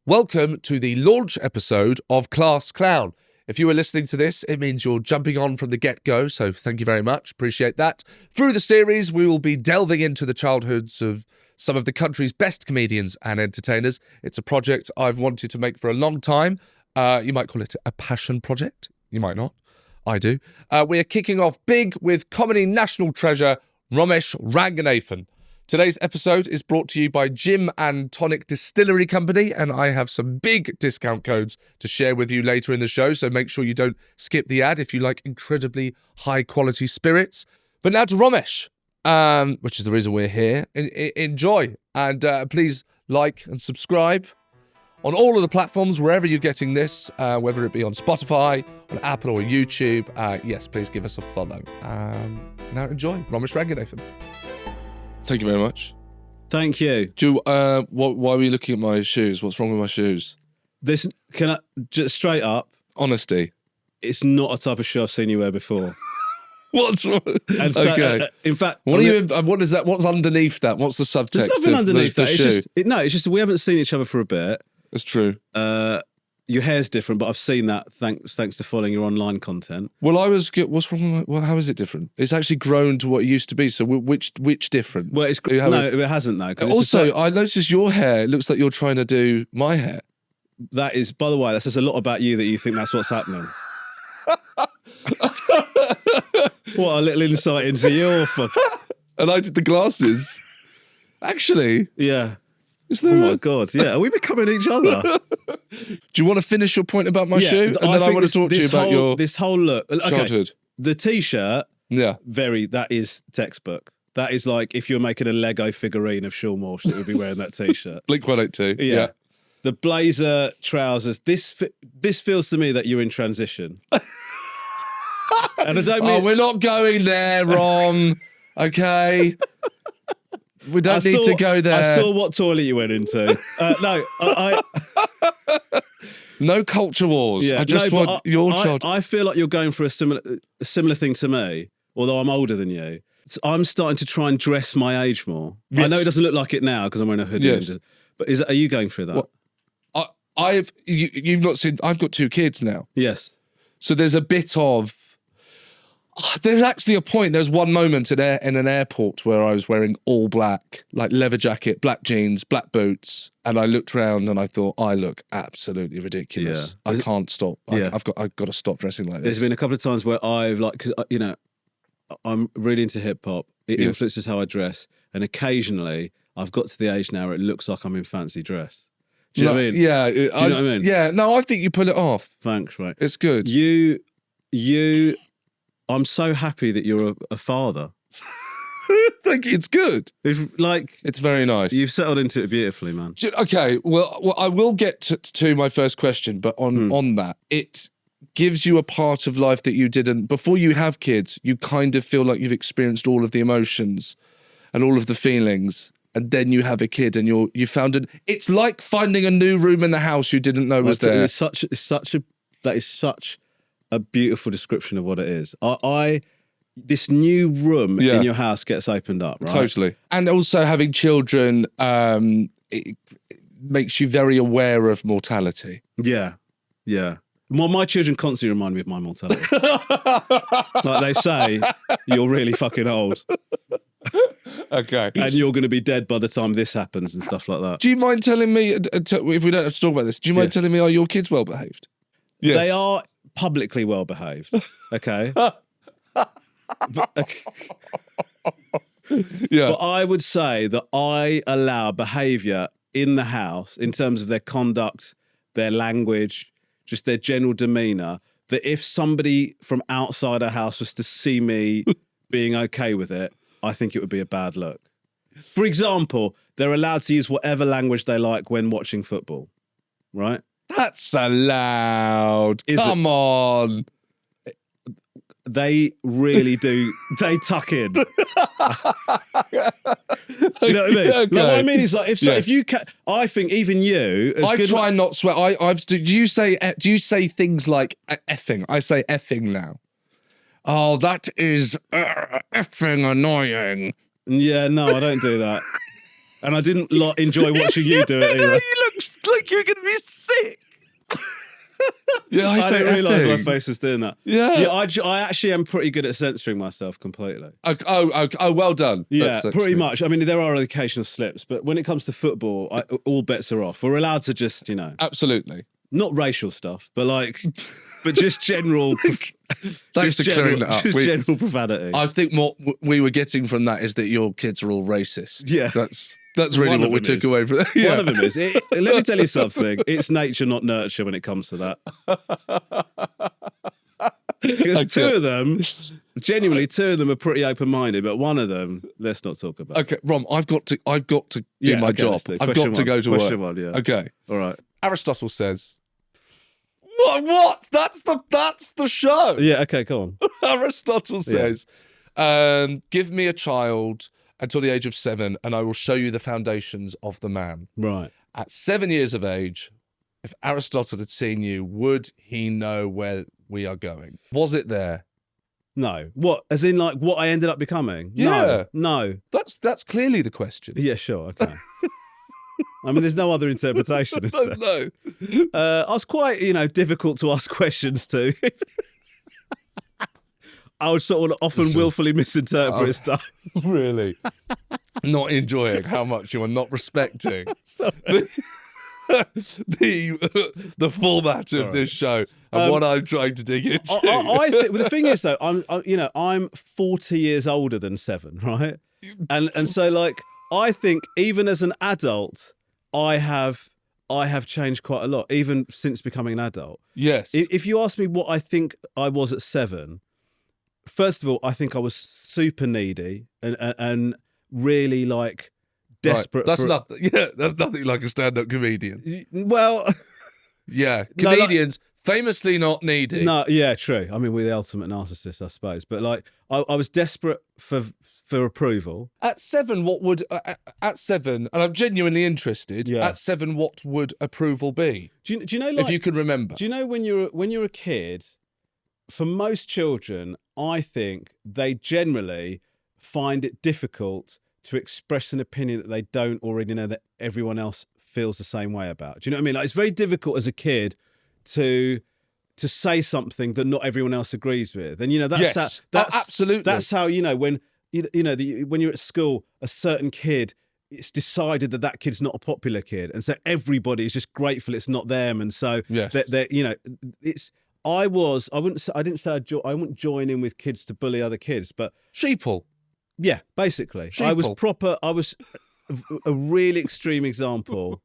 Welcome to the launch episode of Class Clown. If you are listening to this, it means you're jumping on from the get-go, so thank you very much. Appreciate that. Through the series, we will be delving into the childhoods of some of the country's best comedians and entertainers. It's a project I've wanted to make for a long time. You might call it a passion project. You might not. I do. We are kicking off big with comedy national treasure, Romesh Ranganathan. Today's episode is brought to you by Gin and Tonic Distillery Company, and I have some big discount codes to share with you later in the show, so make sure you don't skip the ad if you like incredibly high-quality spirits. But now to Romesh, which is the reason we're here. Enjoy, and please like and subscribe on all of the platforms, wherever you're getting this, whether it be on Spotify, on Apple or YouTube. Yes, please give us a follow. Now enjoy, Romesh Ranganathan. Thank you very much. Thank you. Why were you looking at my shoes? What's wrong with my shoes? This, can I, just straight up, Honesty. it's not a type of shoe I've seen you wear before. What's wrong? And so, Okay. In fact, What is that? What's underneath that? What's the subtext? there's nothing of underneath the that. shoe? It's just we haven't seen each other for a bit. It's true. Your hair's different, but I've seen that thanks to following your online content. Well, what's wrong with how is it different? It's actually grown to what it used to be. So which different? Well, it hasn't though. 'Cause Also, I noticed your hair. It looks like you're trying to do my hair. that is, by the way, that says a lot about you that you think that's what's happening. What a little insight into your And I did the glasses. Actually, yeah. is there Oh my god, yeah. Are we becoming each other? Do you want to finish your point about my shoe? And then I think want to talk to you about this whole look. Okay, childhood. the t-shirt, Yeah. that is textbook. That is like if you're making a Lego figurine of Seann Walsh that would be wearing that t-shirt. Blink 182. Yeah. The blazer, trousers. This feels to me that you're in transition. And I don't mean. Oh, we're not going there, Ron. Okay. We don't need to go there. I saw what toilet you went into. No culture wars. Yeah, I just want your child. I feel like you're going for a similar thing to me, although I'm older than you. So I'm starting to try and dress my age more. Yes. I know it doesn't look like it now because I'm wearing a hoodie. Yes. But are you going through that? Well, you've not seen. I've got 2 kids now, Yes. so there's a bit of. There's actually a point. There's one moment in an airport where I was wearing all black, like leather jacket, black jeans, black boots, and I looked around and I thought I look absolutely ridiculous. Yeah. I can't stop. Yeah. I've got to stop dressing like this. There's been a couple of times where I've cause, I'm really into hip hop. It Yes. influences how I dress, and occasionally I've got to the age now where it looks like I'm in fancy dress. Do you know what I mean? Yeah. Do you know what I mean? Yeah. No, I think you pull it off. Thanks, mate. It's good. You. I'm so happy that you're a father. Thank you. It's good. It's very nice. You've settled into it beautifully, man. Okay. Well, I will get to my first question, but on that, it gives you a part of life that you didn't before you have kids. You kind of feel like you've experienced all of the emotions and all of the feelings, and then you have a kid, and you found it. It's like finding a new room in the house you didn't know was there. That is such a beautiful description of what it is. This new room in your house gets opened up, right? Totally. And also having children, it makes you very aware of mortality. Yeah, yeah. Well, my children constantly remind me of my mortality. Like they say, you're really fucking old. Okay. And you're going to be dead by the time this happens and stuff like that. Do you mind telling me, if we don't have to talk about this, do you mind telling me, are your kids well behaved? Yes. They are publicly well behaved. Okay. Yeah. But I would say that I allow behaviour in the house in terms of their conduct, their language, just their general demeanour, that if somebody from outside our house was to see me being okay with it, I think it would be a bad look. For example, they're allowed to use whatever language they like when watching football, right? That's allowed. Come on. They really do. They tuck in. Do you know what I mean? Okay. No, what I mean is like if you can, I think even you. I try and not swear. Do you say things like effing? I say effing now. Oh, that is effing annoying. Yeah, no, I don't do that. And I didn't enjoy watching you do it either. You look like you're going to be sick. Yeah, I say didn't realise my effing. face was doing that. Yeah. I actually am pretty good at censoring myself completely. Oh, well done. Yeah, That's pretty much. I mean, there are occasional slips, but when it comes to football, all bets are off. We're allowed to just, Absolutely. not racial stuff, but but just general. Thanks for clearing that up. Just general profanity. I think what we were getting from that is that your kids are all racist. Yeah. That's really what we took away from that. Yeah. One of them is. Let me tell you something. It's nature, not nurture, when it comes to that. Because two of them, genuinely, are pretty open-minded, but one of them, let's not talk about. Okay, Rom, I've got to do my job. I've got to go to work. Question one, yeah. Okay. All right. Aristotle says, What? That's the show. Yeah. Okay. Go on. Aristotle says, "Give me a child until the age of 7, and I will show you the foundations of the man." Right. At 7 years of age, if Aristotle had seen you, would he know where we are going? Was it there? No. What? As in, like, what I ended up becoming? Yeah. No. That's clearly the question. Yeah. Sure. Okay. I mean, there's no other interpretation. Is there? No. I was quite, difficult to ask questions to. I would sort of often willfully misinterpret stuff. Really? Not enjoying how much you are not respecting the format of this show and what I'm trying to dig into. I think the thing is though, I'm 40 years older than 7, right? And so like I think even as an adult, I have changed quite a lot, even since becoming an adult. Yes. If you ask me what I think I was at 7. First of all, I think I was super needy and really like desperate. Right. That's nothing like a stand-up comedian. Well, yeah, comedians famously not needy. No, yeah, true. I mean, we're the ultimate narcissist, I suppose. But like, I was desperate for approval. At 7, what would at 7? And I'm genuinely interested. Yeah. At 7, what would approval be? Do you know? Like, if you could remember. Do you know when you're a kid? For most children, I think they generally find it difficult to express an opinion that they don't already know that everyone else feels the same way about. Do you know what I mean? Like, it's very difficult as a kid to say something that not everyone else agrees with. And that's absolutely. That's how when when you're at school, a certain kid, it's decided that kid's not a popular kid, and so everybody is just grateful it's not them, and so it's. I wouldn't join in with kids to bully other kids, but sheeple. Yeah, basically. Sheeple. I was a really extreme example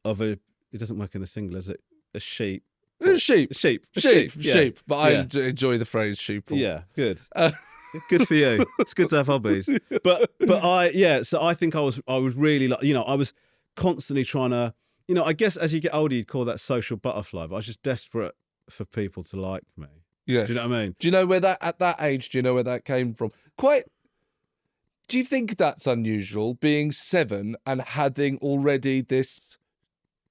of it doesn't work in the singular, is it? A sheep. Sheep. But I enjoy the phrase sheeple. Yeah, good. Good for you. It's good to have hobbies. But so I think I was really like, I was constantly trying to, I guess as you get older, you'd call that social butterfly, but I was just desperate for people to like me. Yes. Do you know what I mean? Do you know where at that age, do you know where that came from? Do you think that's unusual, being 7 and having already this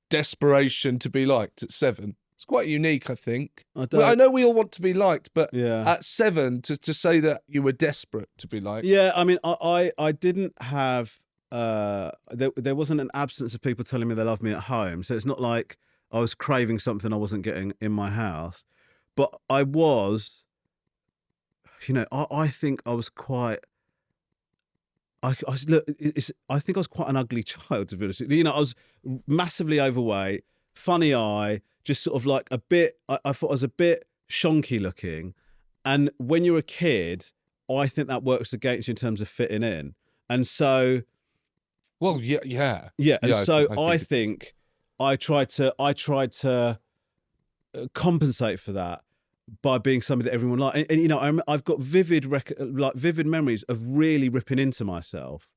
desperation to be liked at 7? It's quite unique, I think. I know we all want to be liked, but at 7, to say that you were desperate to be liked. Yeah, I mean, I didn't have, there wasn't an absence of people telling me they loved me at home, so it's not like I was craving something I wasn't getting in my house, but I was, I think I was quite. I think I was quite an ugly child, to be honest. I was massively overweight, funny eye, just sort of like a bit. I thought I was a bit shonky looking, and when you're a kid, I think that works against you in terms of fitting in, and so. Well, yeah. And so I think. I tried to compensate for that by being somebody that everyone liked. And I've got vivid memories of really ripping into myself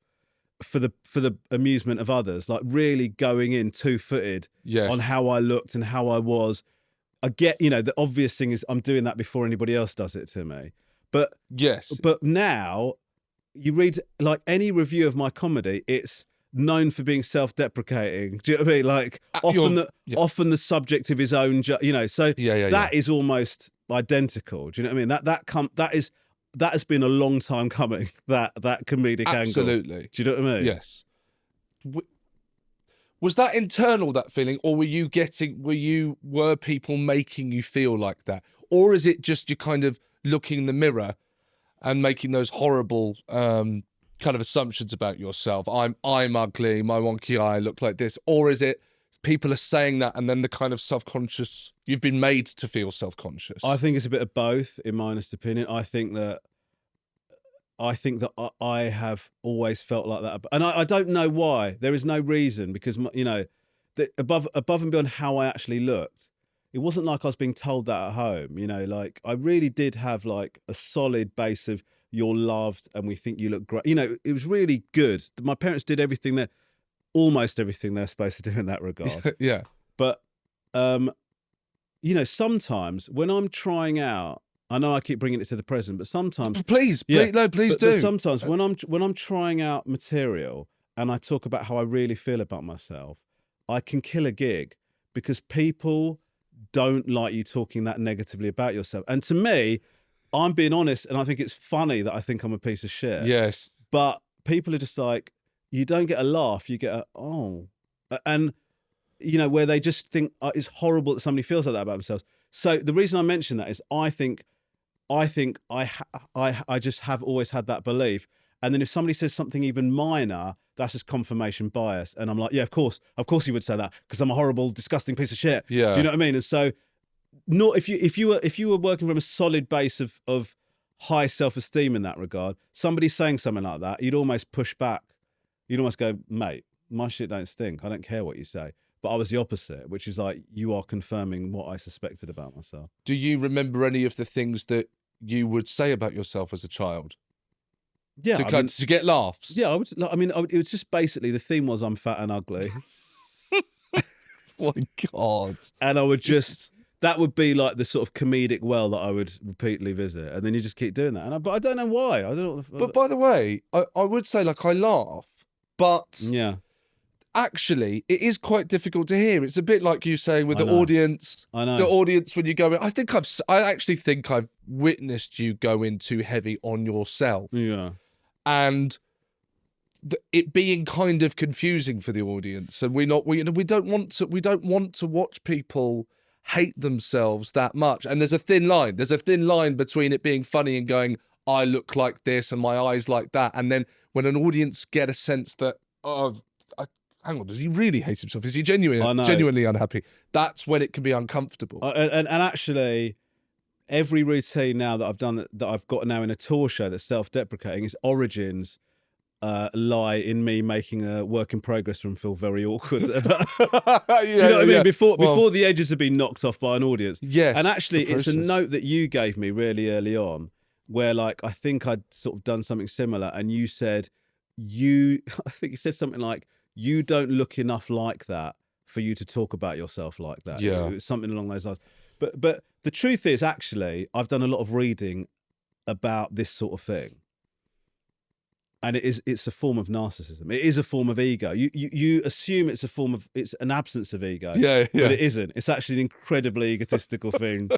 for the amusement of others, like really going in 2-footed on how I looked and how I was. I get, the obvious thing is I'm doing that before anybody else does it to me. But now you read like any review of my comedy, it's known for being self-deprecating. Do you know what I mean? Like often the subject of his own, that is almost identical. Do you know what I mean? That has been a long time coming. That comedic angle. Absolutely. Do you know what I mean? Yes. Was that internal, that feeling, or were people making you feel like that? Or is it just you kind of looking in the mirror and making those horrible kind of assumptions about yourself? I'm ugly, my wonky eye look like this. Or is it people are saying that and then the kind of self-conscious, you've been made to feel self-conscious? I think it's a bit of both, in my honest opinion. I think that I have always felt like that, and I don't know why. There is no reason, because that above and beyond how I actually looked, it wasn't like I was being told that at home. Like I really did have like a solid base of you're loved and we think you look great. It was really good. My parents did almost everything they're supposed to do in that regard. Yeah. But sometimes when I'm trying out. I know I keep bringing it to the present, but sometimes please do. But sometimes when I'm trying out material and I talk about how I really feel about myself, I can kill a gig because people don't like you talking that negatively about yourself. And to me, I'm being honest, and I think it's funny that I think I'm a piece of shit. Yes. But people are just like, you don't get a laugh, you get a oh, and where they just think it's horrible that somebody feels like that about themselves. So the reason I mention that is I think I just have always had that belief. And then if somebody says something even minor, that's just confirmation bias. And I'm like, yeah, of course you would say that because I'm a horrible, disgusting piece of shit. Yeah. Do you know what I mean? And so, not if you were working from a solid base of high self-esteem in that regard, somebody saying something like that, you'd almost push back. You'd almost go, mate, my shit don't stink. I don't care what you say. But I was the opposite, which is like, you are confirming what I suspected about myself. Do you remember any of the things that you would say about yourself as a child? Yeah. To get laughs? Yeah, it was just basically, the theme was I'm fat and ugly. Oh my God. And I would that would be like the sort of comedic well that I would repeatedly visit. And then you just keep doing that. But I don't know why. I don't know. But by the way, I would say, like, I laugh, but... Yeah. Actually, it is quite difficult to hear. It's a bit like you saying with the audience. I know. The audience, when you go in, I actually think I've witnessed you go in too heavy on yourself. Yeah. And it being kind of confusing for the audience, and we don't want to watch people hate themselves that much. And there's a thin line. There's a thin line between it being funny and going, I look like this and my eyes like that, and then when an audience get a sense that, hang on, does he really hate himself? Is he genuinely unhappy? That's when it can be uncomfortable. And actually, every routine now that I've done, that I've got now in a tour show that's self-deprecating, its origins lie in me making a work in progress room feel very awkward. Do you know what I mean? Before the edges have been knocked off by an audience. Yes. And actually, it's a note that you gave me really early on, where like I think I'd sort of done something similar, and you said I think you said something like, you don't look enough like that for you to talk about yourself like that. Yeah. It was something along those lines. But the truth is, actually, I've done a lot of reading about this sort of thing. And it's a form of narcissism. It is a form of ego. You assume it's an absence of ego. Yeah. But it isn't. It's actually an incredibly egotistical thing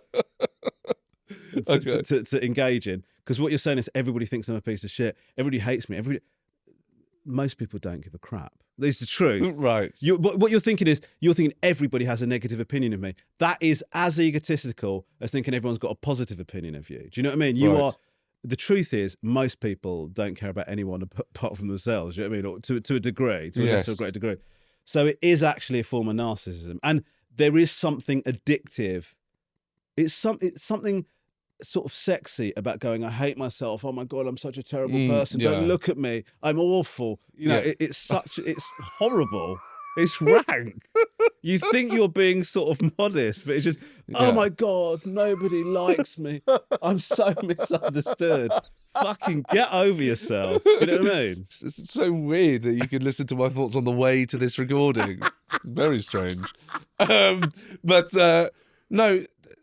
to engage in. Because what you're saying is, everybody thinks I'm a piece of shit. Everybody hates me. Most people don't give a crap. This is the truth. Right. What you're thinking is, everybody has a negative opinion of me. That is as egotistical as thinking everyone's got a positive opinion of you. Do you know what I mean? The truth is, most people don't care about anyone apart from themselves. Do you know what I mean? Or to a degree, to a lesser or great degree. So it is actually a form of narcissism. And there is something addictive. It's something sort of sexy about going, I hate myself. Oh my God, I'm such a terrible person. Yeah. Don't look at me. I'm awful. It's horrible. It's rank. You think you're being sort of modest, but it's just, oh my God, nobody likes me. I'm so misunderstood. Fucking get over yourself. You know what I mean? It's so weird that you can listen to my thoughts on the way to this recording. Very strange. No.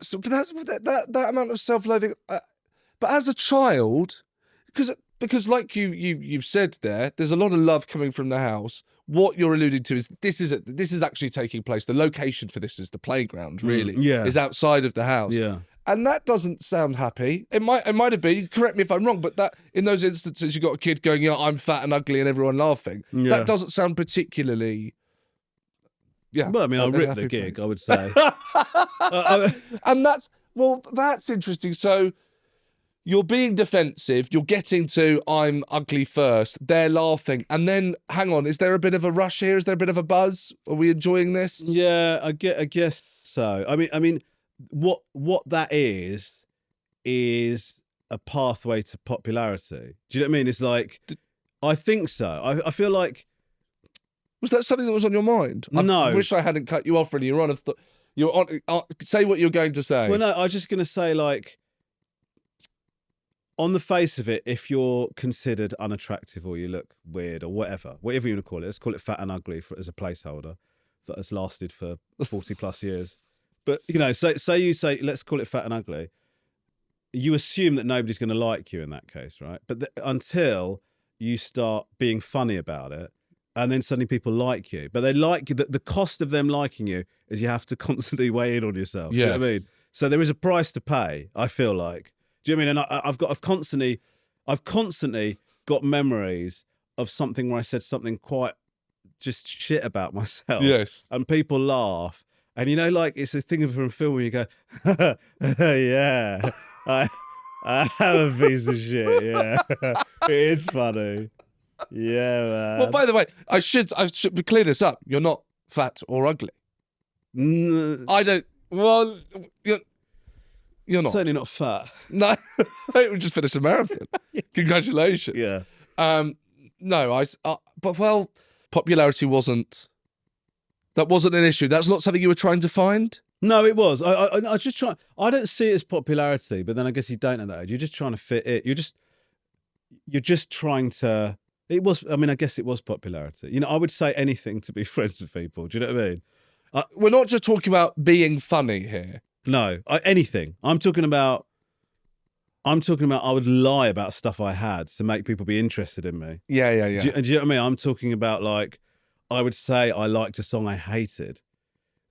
So, but that's that amount of self-loathing. But as a child, because like you've said there's a lot of love coming from the house. What you're alluding to is this is actually taking place. The location for this is the playground. Really, yeah, is outside of the house. Yeah, And that doesn't sound happy. It might have been. Correct me if I'm wrong, but that in those instances, you got a kid going, "Yeah, I'm fat and ugly," and everyone laughing. Yeah. That doesn't sound particularly. Yeah. Well, I mean, I ripped the gig, I would say. And that's interesting. So you're being defensive. You're getting to "I'm ugly" first. They're laughing, and then hang on. Is there a bit of a rush here? Is there a bit of a buzz? Are we enjoying this? Yeah, I guess so. I mean, what that is a pathway to popularity. Do you know what I mean? It's like, I think so. I feel like. Was that something that was on your mind? No. I wish I hadn't cut you off when you were on. You're on. Say what you're going to say. Well, no, I was just going to say, like, on the face of it, if you're considered unattractive or you look weird or whatever you want to call it, let's call it fat and ugly as a placeholder that has lasted for 40 plus years. But, you know, say you say, let's call it fat and ugly. You assume that nobody's going to like you in that case, right? But until you start being funny about it, and then suddenly people like you. But they like you. The cost of them liking you is you have to constantly weigh in on yourself. Yes. You know what I mean? So there is a price to pay, I feel like. Do you know what I mean? And I've constantly got memories of something where I said something quite just shit about myself. Yes. And people laugh. And, you know, like, it's a thing from a film where you go, yeah, I am a piece of shit, yeah. It's funny. Yeah, man. Well, by the way, I should clear this up. You're not fat or ugly. I don't. Well, you're not. Certainly not fat. No, we just finished a marathon. Congratulations. Yeah. No, but popularity wasn't. That wasn't an issue. That's not something you were trying to find. No, it was. I was just trying. I don't see it as popularity, but then I guess you don't at that age. You're just trying to fit it. You're just trying to. It was. I mean, I guess it was popularity. You know, I would say anything to be friends with people. Do you know what I mean? We're not just talking about being funny here. No, anything. I'm talking about. I would lie about stuff I had to make people be interested in me. Yeah. Do you know what I mean? I'm talking about, like, I would say I liked a song I hated,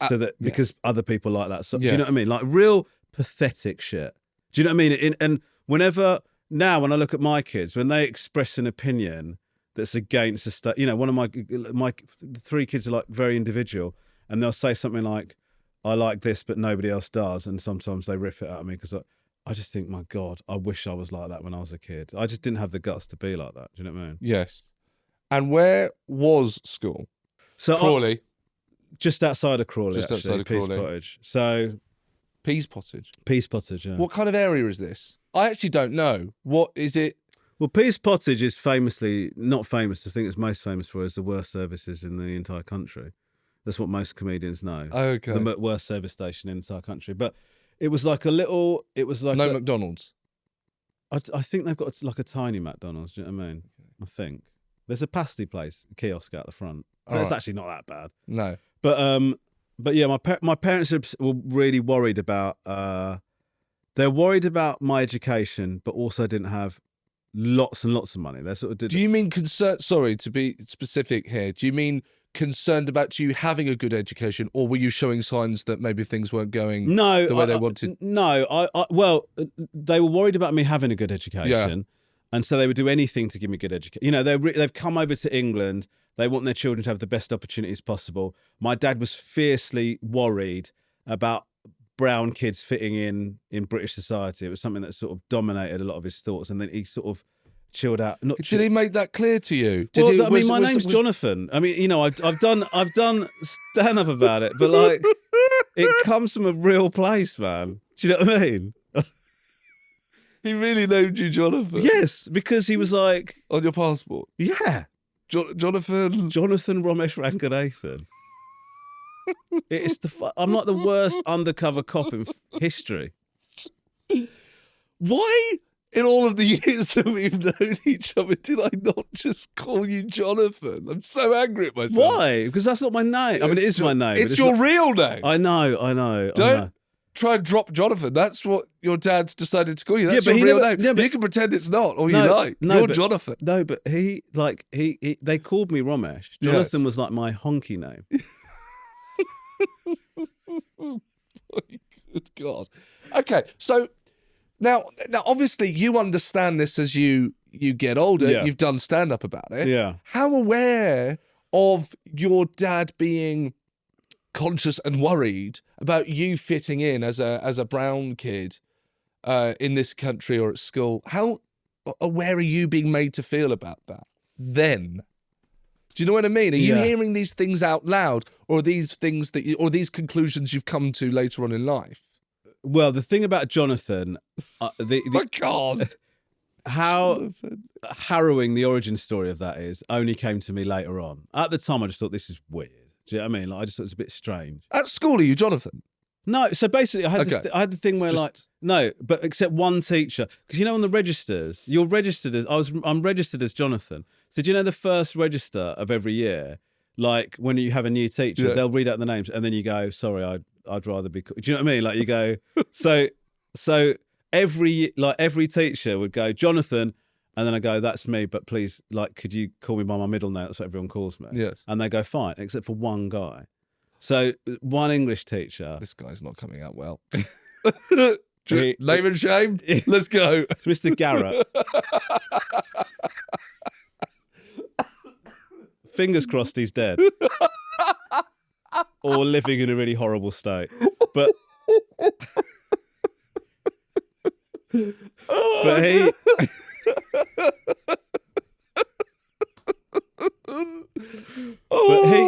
so that because other people like that song. Do you know what I mean? Like, real pathetic shit. Do you know what I mean? And whenever now, when I look at my kids, when they express an opinion that's against the state, you know, one of my 3 kids are like very individual, and they'll say something like, "I like this, but nobody else does," and sometimes they rip it out of me because I just think, my God, I wish I was like that when I was a kid. I just didn't have the guts to be like that. Do you know what I mean? Yes. And where was school? So Crawley. Just outside of Crawley, Just outside of Crawley. Pease Pottage. So Pease Pottage. Pease Pottage, yeah. What kind of area is this? I actually don't know. What is it? Well, Pease Pottage is famously, not famous, the thing it's most famous for is the worst services in the entire country. That's what most comedians know. Okay. The worst service station in the entire country. But it was like a little, it was like no McDonald's. I think they've got like a tiny McDonald's, do you know what I mean? Okay. I think. There's a pasty place, a kiosk out the front. So it's actually not that bad. No. But yeah, my parents were really worried about, they're worried about my education, but also didn't have lots and lots of money. They sort of did. Do you mean concerned? Sorry, to be specific here. Do you mean concerned about you having a good education, or were you showing signs that maybe things weren't going the way they wanted? No, well, they were worried about me having a good education, and so they would do anything to give me good education. You know, they've come over to England. They want their children to have the best opportunities possible. My dad was fiercely worried about brown kids fitting in British society. It was something that sort of dominated a lot of his thoughts, and then he sort of chilled out. Did he make that clear to you? My name's Jonathan. I mean, you know, I've done stand up about it, but like, it comes from a real place, man. Do you know what I mean? He really named you Jonathan? Yes, because he was like on your passport. Yeah, Jonathan Romesh Ranganathan. I'm like the worst undercover cop in history. Why, in all of the years that we've known each other, did I not just call you Jonathan? I'm so angry at myself. Why? Because that's not my name. I mean, it is my name. It's your real name. I know. Don't try and drop Jonathan. That's what your dad's decided to call you. That's your real name. Yeah, you can pretend it's not, or you like. You're Jonathan. No, but he they called me Romesh. Jonathan was like my honky name. Good God. Okay, so now, obviously, you understand this as you get older. Yeah. You've done stand-up about it. Yeah. How aware of your dad being conscious and worried about you fitting in as a brown kid in this country or at school? How aware are you being made to feel about that then? Do you know what I mean? Are you hearing these things out loud, or these things or these conclusions you've come to later on in life? Well, the thing about Jonathan, My God, how Jonathan. harrowing the origin story of that is only came to me later on. At the time, I just thought this is weird. Do you know what I mean? Like, I just thought it was a bit strange. At school, are you Jonathan? No, so basically, I had Okay. I had the thing It's where just- like no, but except one teacher, because on the registers, you're registered as I'm registered as Jonathan. So do you know the first register of every year, like when you have a new teacher, Yeah. they'll read out the names and then you go, sorry, I'd rather be. Do you know what I mean? Like you go, so every teacher would go Jonathan, and then I go, that's me, but please, like, could you call me by my middle name? That's what everyone calls me. Yes. And they go fine, except for one guy. So one English teacher. This guy's not coming out well. He- Name and shame. Let's go. It's Mr. Garrett. Fingers crossed he's dead. Or living in a really horrible state. But he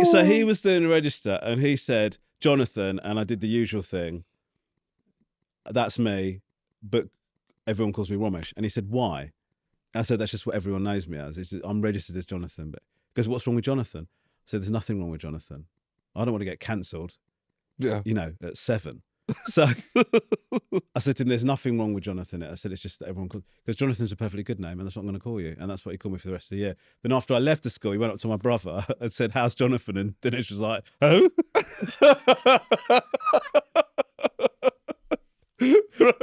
so he was doing the register and he said Jonathan, and I did the usual thing. That's me, but everyone calls me Romesh. And he said, why? I said, that's just what everyone knows me as. I'm registered as Jonathan. But he goes, what's wrong with Jonathan? I said, there's nothing wrong with Jonathan. I don't want to get cancelled, Yeah. at 7. So I said to him, there's nothing wrong with Jonathan. I said, it's just that everyone calls, because Jonathan's a perfectly good name and that's what I'm going to call you. And that's what he called me for the rest of the year. Then after I left the school, he went up to my brother and said, how's Jonathan? And Dinesh was like, oh?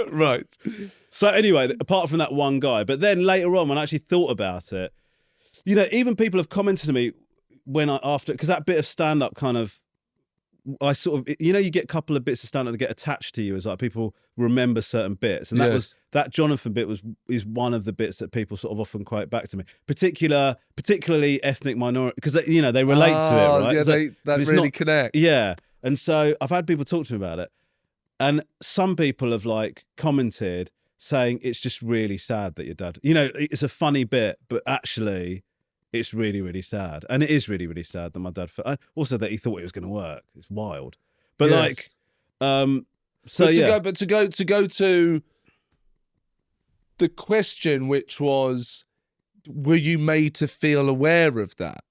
Right. So anyway, apart from that one guy, but then later on when I actually thought about it, even people have commented to me because that bit of stand-up kind of, I sort of, you get a couple of bits of stand-up that get attached to you as like people remember certain bits. And that Jonathan bit is one of the bits that people sort of often quote back to me, particularly ethnic minority, because they relate to it, right? Yeah, So, that 'cause really connect. Yeah. And so I've had people talk to me about it. And some people have like commented saying it's just really sad that your dad, it's a funny bit, but actually it's really, really sad. And it is really, really sad that my dad, also that he thought it was going to work. It's wild. But Yes. To go to the question, which was, were you made to feel aware of that?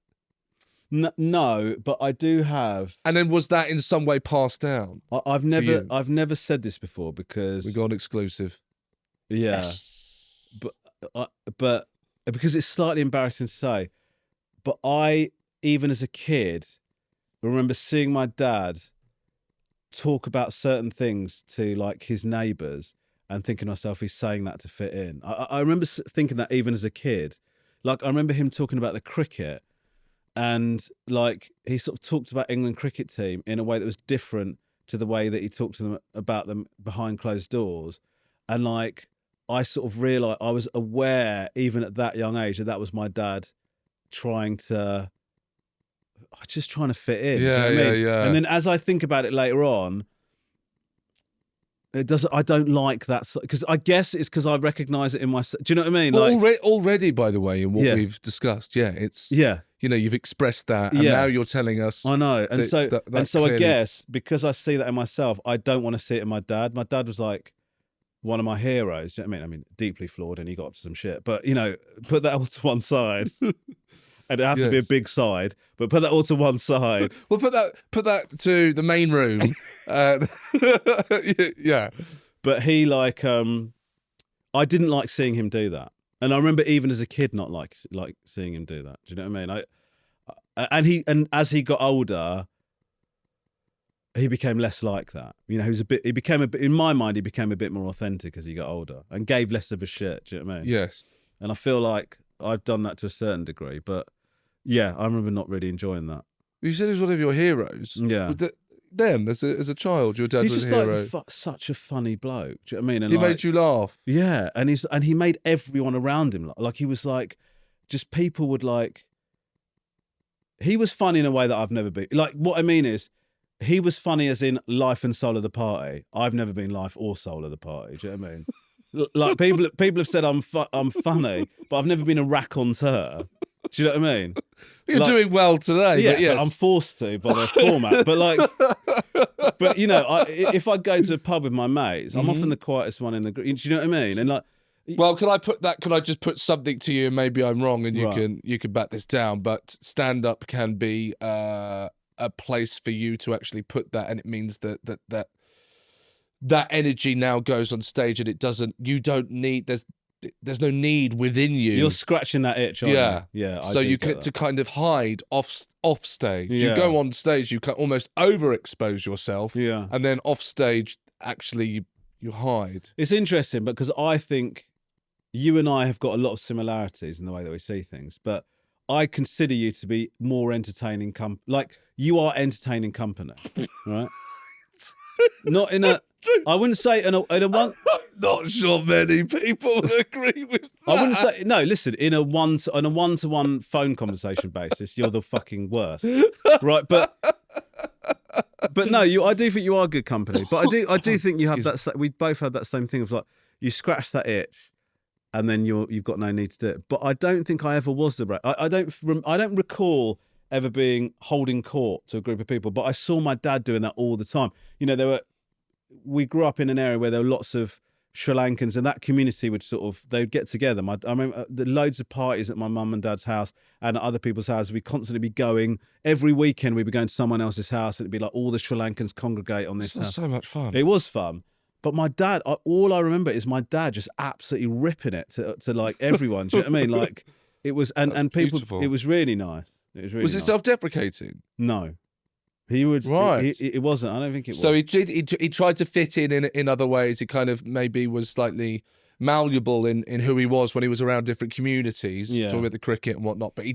No, but I do have. And then was that in some way passed down? I've you? never said this before because We got an exclusive. yeah, but because it's slightly embarrassing to say, but I, even as a kid, remember seeing my dad talk about certain things to like his neighbours and thinking to myself, he's saying that to fit in. I remember thinking that even as a kid. Like I remember him talking about the cricket. And like he sort of talked about England cricket team in a way that was different to the way that he talked to them about them behind closed doors. And like I sort of realised, I was aware even at that young age that was my dad trying to fit in. Yeah, do you know what I mean? yeah. And then as I think about it later on, I don't like that, because I guess it's because I recognise it in myself. Do you know what I mean? Well, Like already, by the way, in what Yeah. we've discussed, it's yeah. you've expressed that, and Yeah. now you're telling us. I know, and that so I clearly- guess because I see that in myself, I don't want to see it in my dad. My dad was like one of my heroes. Do you know what I mean? Deeply flawed, and he got up to some shit. But put that all to one side, and it have to be a Yes. big side. But put that all to one side. Well, put that to the main room. Yeah. But he I didn't like seeing him do that, and I remember even as a kid not like seeing him do that. Do you know what I mean? And as he got older, he became less like that. In my mind, he became a bit more authentic as he got older and gave less of a shit. Do you know what I mean? Yes. And I feel like I've done that to a certain degree, but yeah, I remember not really enjoying that. You said he was one of your heroes. Yeah. then as a child? Your dad He's was a just hero. like such a funny bloke. Do you know what I mean? And He like, made you laugh. yeah, and he made everyone around him like he was like, just people would like. He was funny in a way that I've never been. Like, what I mean is, he was funny as in life and soul of the party. I've never been life or soul of the party. Do you know what I mean? Like people have said I'm funny, but I've never been a raconteur. Do you know what I mean? You're doing well today. Yeah, but yes. I'm forced to by their format. But like, but you know, if I go to a pub with my mates, I'm often the quietest one in the group. Do you know what I mean? And like, well, can I just put something to you, and maybe I'm wrong, and you can back this down, but stand-up can be a place for you to actually put that, and it means that energy now goes on stage, and you don't need, there's no need within you. You're scratching that itch, aren't you? Yeah. So you get to kind of hide off stage. Yeah. You go on stage, you can almost overexpose yourself, and then off stage, actually, you hide. It's interesting because I think you and I have got a lot of similarities in the way that we see things, but I consider you to be more entertaining. Like, you are entertaining company, right? Not in a. I wouldn't say in a one. Not sure many people agree with that. I wouldn't say no. Listen, on a one-to-one phone conversation basis, you're the fucking worst, right? But no, I do think you are good company. But I do think you have that. We both had that same thing of like, you scratch that itch, and then you've got no need to do it. But I don't think I ever was the break. I don't recall ever being holding court to a group of people. But I saw my dad doing that all the time. You know, we grew up in an area where there were lots of Sri Lankans, and that community would they'd get together. I remember the loads of parties at my mum and dad's house and at other people's houses. We'd constantly be going. Every weekend we'd be going to someone else's house, and it'd be like all the Sri Lankans congregate on this house. So much fun. It was fun. But my dad, all I remember is my dad just absolutely ripping it to like everyone. Do you know what I mean? Like, it was, and people, beautiful. It was really nice. It was really Was it nice. Self-deprecating? No. He would, right. It wasn't. I don't think it was. So he tried to fit in other ways. He kind of maybe was slightly malleable in who he was when he was around different communities, talking about the cricket and whatnot. But he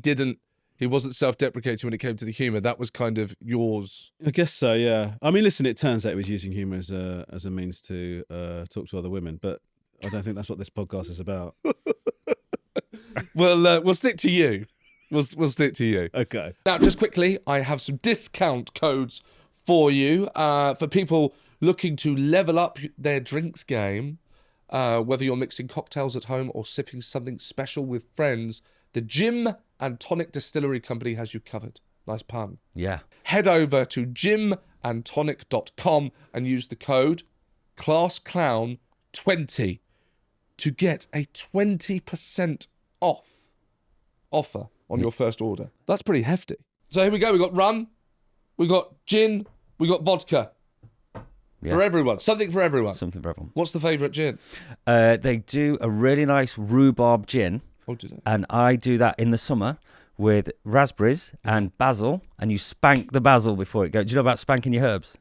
wasn't self-deprecating when it came to the humour. That was kind of yours. I guess so, yeah. I mean, listen, it turns out he was using humour as a means to talk to other women, but I don't think that's what this podcast is about. Well, we'll stick to you. We'll stick to you. Okay. Now, just quickly, I have some discount codes for you for people looking to level up their drinks game. Whether you're mixing cocktails at home or sipping something special with friends, the Gin and Tonic Distillery Company has you covered. Nice pun. Yeah. Head over to gymandtonic.com and use the code ClassClown20 to get a 20% off offer on your first order. That's pretty hefty. So here we go. We got rum, we got gin, we got vodka. Yeah. For everyone. Something for everyone. Something for everyone. What's the favourite gin? They do a really nice rhubarb gin. Oh, do they? And I do that in the summer with raspberries and basil, and you spank the basil before it goes. Do you know about spanking your herbs?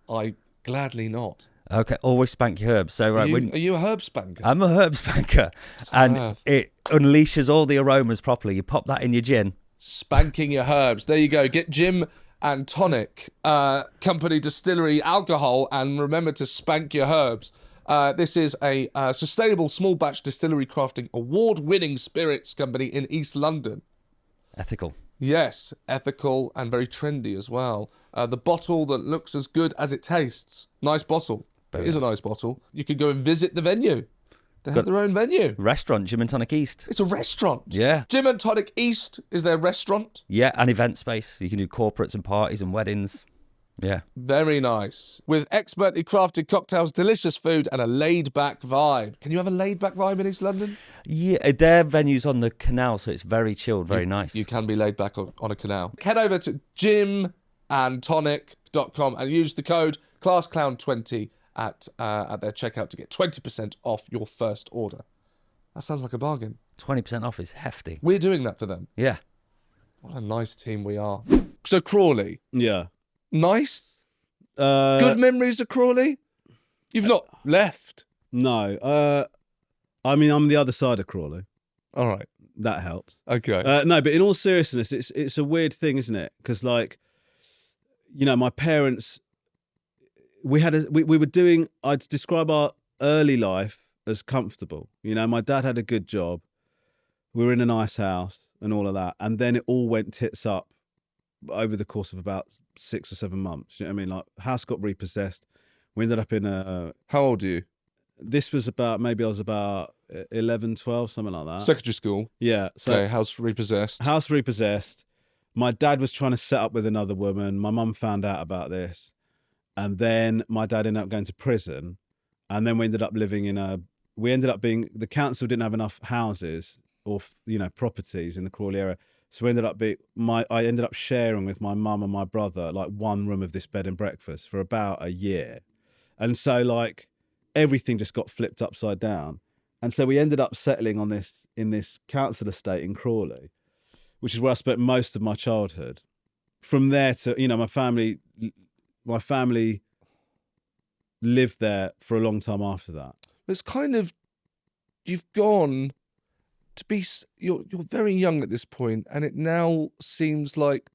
I gladly not. Okay, always spank your herbs. So are you a herb spanker? I'm a herb spanker, and it unleashes all the aromas properly. You pop that in your gin. Spanking your herbs. There you go. Get Gin and Tonic Company Distillery alcohol, and remember to spank your herbs. This is a sustainable small batch distillery crafting award-winning spirits company in East London. Ethical. Yes, ethical and very trendy as well. The bottle that looks as good as it tastes. Nice bottle. It is a nice bottle. You could go and visit the venue. They have their own venue. Restaurant, Gin and Tonic East. It's a restaurant. Yeah. Gin and Tonic East is their restaurant. Yeah, and event space. You can do corporates and parties and weddings. Yeah. Very nice. With expertly crafted cocktails, delicious food, and a laid-back vibe. Can you have a laid-back vibe in East London? Yeah, their venue's on the canal, so it's very chilled, very nice. You can be laid back on a canal. Head over to gymandtonic.com and use the code ClassClown20 at their checkout to get 20% off your first order. That sounds like a bargain. 20% off is hefty. We're doing that for them. Yeah. What a nice team we are. So Crawley. Yeah. Nice? Good memories of Crawley? You've not left. No. I mean, I'm the other side of Crawley. All right. That helps. Okay. No, but in all seriousness, it's a weird thing, isn't it? Because, like, you know, my parents we were doing. I'd describe our early life as comfortable. You know, my dad had a good job. We were in a nice house and all of that, and then it all went tits up over the course of about 6 or 7 months. You know what I mean? Like, house got repossessed. We ended up in a. How old are you? This was maybe I was about 11, 12, something like that. Secondary school. Yeah. So Okay, house repossessed. House repossessed. My dad was trying to set up with another woman. My mum found out about this. And then my dad ended up going to prison. And then we ended up living the council didn't have enough houses or, properties in the Crawley area. So I ended up sharing with my mum and my brother, like, one room of this bed and breakfast for about a year. And so, like, everything just got flipped upside down. And so we ended up settling in this council estate in Crawley, which is where I spent most of my childhood. From there to, my family lived there for a long time after that. It's kind of, you've gone to be, you're very young at this point, and it now seems like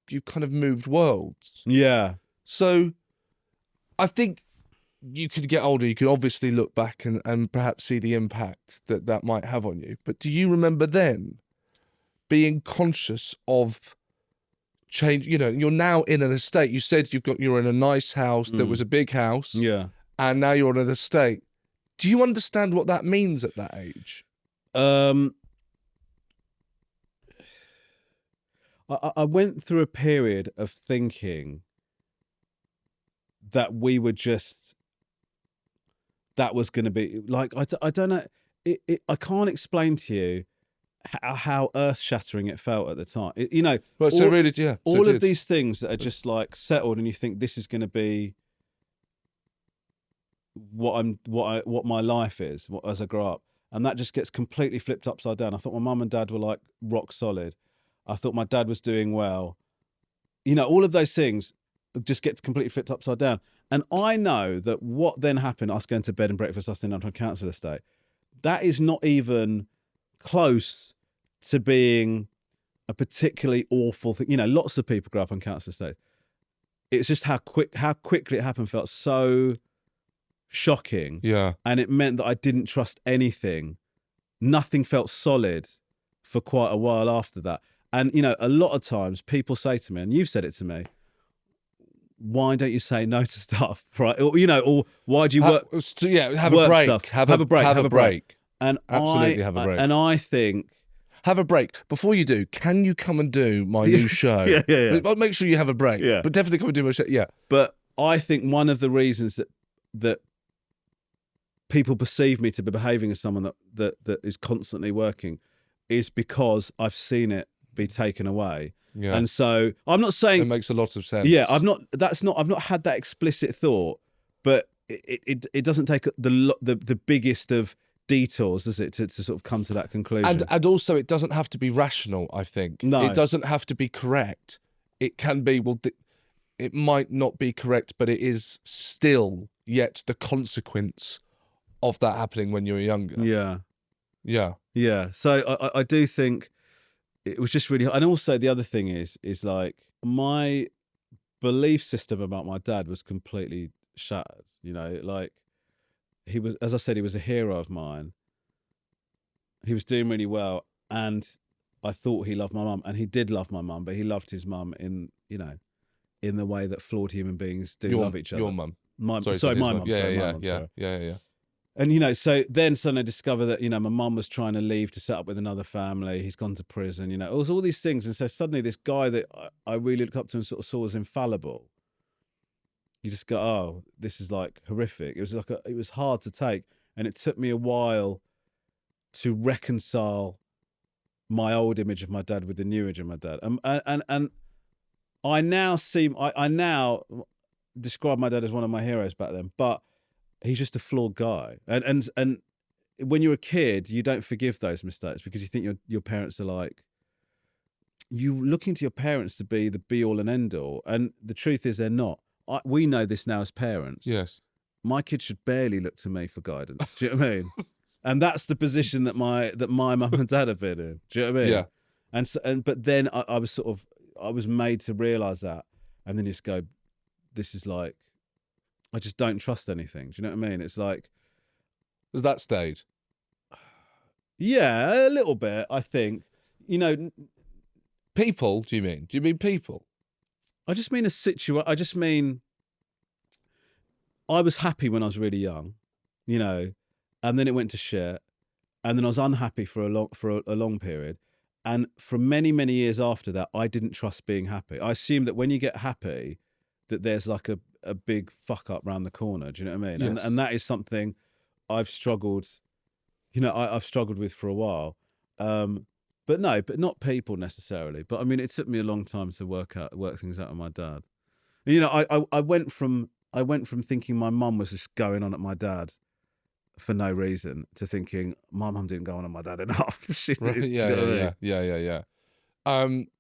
you've kind of moved worlds. Yeah. So I think you could get older, you could obviously look back and perhaps see the impact that might have on you. But do you remember then being conscious of change? You know, you're now in an estate. You said you're in a nice house that was a big house. Yeah. And now you're on an estate. Do you understand what that means at that age? I went through a period of thinking that we were that was going to be like, I don't know. I can't explain to you how earth-shattering it felt at the time. Right, so really, yeah. All of these things that are just like settled, and you think this is going to be what my life is as I grow up, and that just gets completely flipped upside down. I thought my mum and dad were like rock solid. I thought my dad was doing well. All of those things just gets completely flipped upside down. And I know that what then happened, us going to bed and breakfast, us ending up on a council estate, that is not even close to being a particularly awful thing. Lots of people grow up on council estate. It's just how quickly it happened felt so shocking. Yeah. And it meant that I didn't trust anything. Nothing felt solid for quite a while after that. And, a lot of times people say to me, and you've said it to me, why don't you say no to stuff, right? Or why do you work? Have a break. Stuff. Have a break. And absolutely have a break. And I think, have a break. Before you do, can you come and do my new show? Yeah. But make sure you have a break. Yeah. But definitely come and do my show. Yeah. But I think one of the reasons that people perceive me to be behaving as someone that is constantly working is because I've seen it be taken away. Yeah. And so I'm not saying it makes a lot of sense. Yeah, I've not had that explicit thought, but it doesn't take the biggest of detours, does it, to sort of come to that conclusion? And also, it doesn't have to be rational, I think. No. It doesn't have to be correct. It can be, it might not be correct, but it is still yet the consequence of that happening when you were younger. Yeah. Yeah. Yeah. So I do think it was just really, and also the other thing is like my belief system about my dad was completely shattered. Like he was, as I said, he was a hero of mine. He was doing really well, and I thought he loved my mum, and he did love my mum, but he loved his mum in the way that flawed human beings do love each other. Your mum. My mum. Yeah. And, so then suddenly I discover that, my mum was trying to leave to set up with another family. He's gone to prison, it was all these things. And so suddenly this guy that I really looked up to and sort of saw as infallible, you just go, oh, this is like horrific. It was it was hard to take. And it took me a while to reconcile my old image of my dad with the new image of my dad. And I now describe my dad as one of my heroes back then, but he's just a flawed guy. And when you're a kid, you don't forgive those mistakes because you think your parents are like, you looking to your parents to be the be all and end all. And the truth is they're not. We know this now as parents. Yes. My kids should barely look to me for guidance. Do you know what I mean? And that's the position that my mum and dad have been in. Do you know what I mean? Yeah. But then I was made to realise that, and then just go, this is like, I just don't trust anything. Do you know what I mean? It's like, Has that stayed? yeah, a little bit, I think. You know, People, do you mean? Do you mean people? I just mean I just mean, I was happy when I was really young, you know, and then it went to shit. And then I was unhappy for a long period. And for many, many years after that, I didn't trust being happy. I assumed that when you get happy, that there's like a big fuck up round the corner. Do you know what I mean? Yes. And that is something I've struggled, you know, I've struggled with for a while. But not people necessarily. But I mean, it took me a long time to work things out with my dad. You know, I went from thinking my mum was just going on at my dad for no reason to thinking my mum didn't go on at my dad enough. Right. Yeah.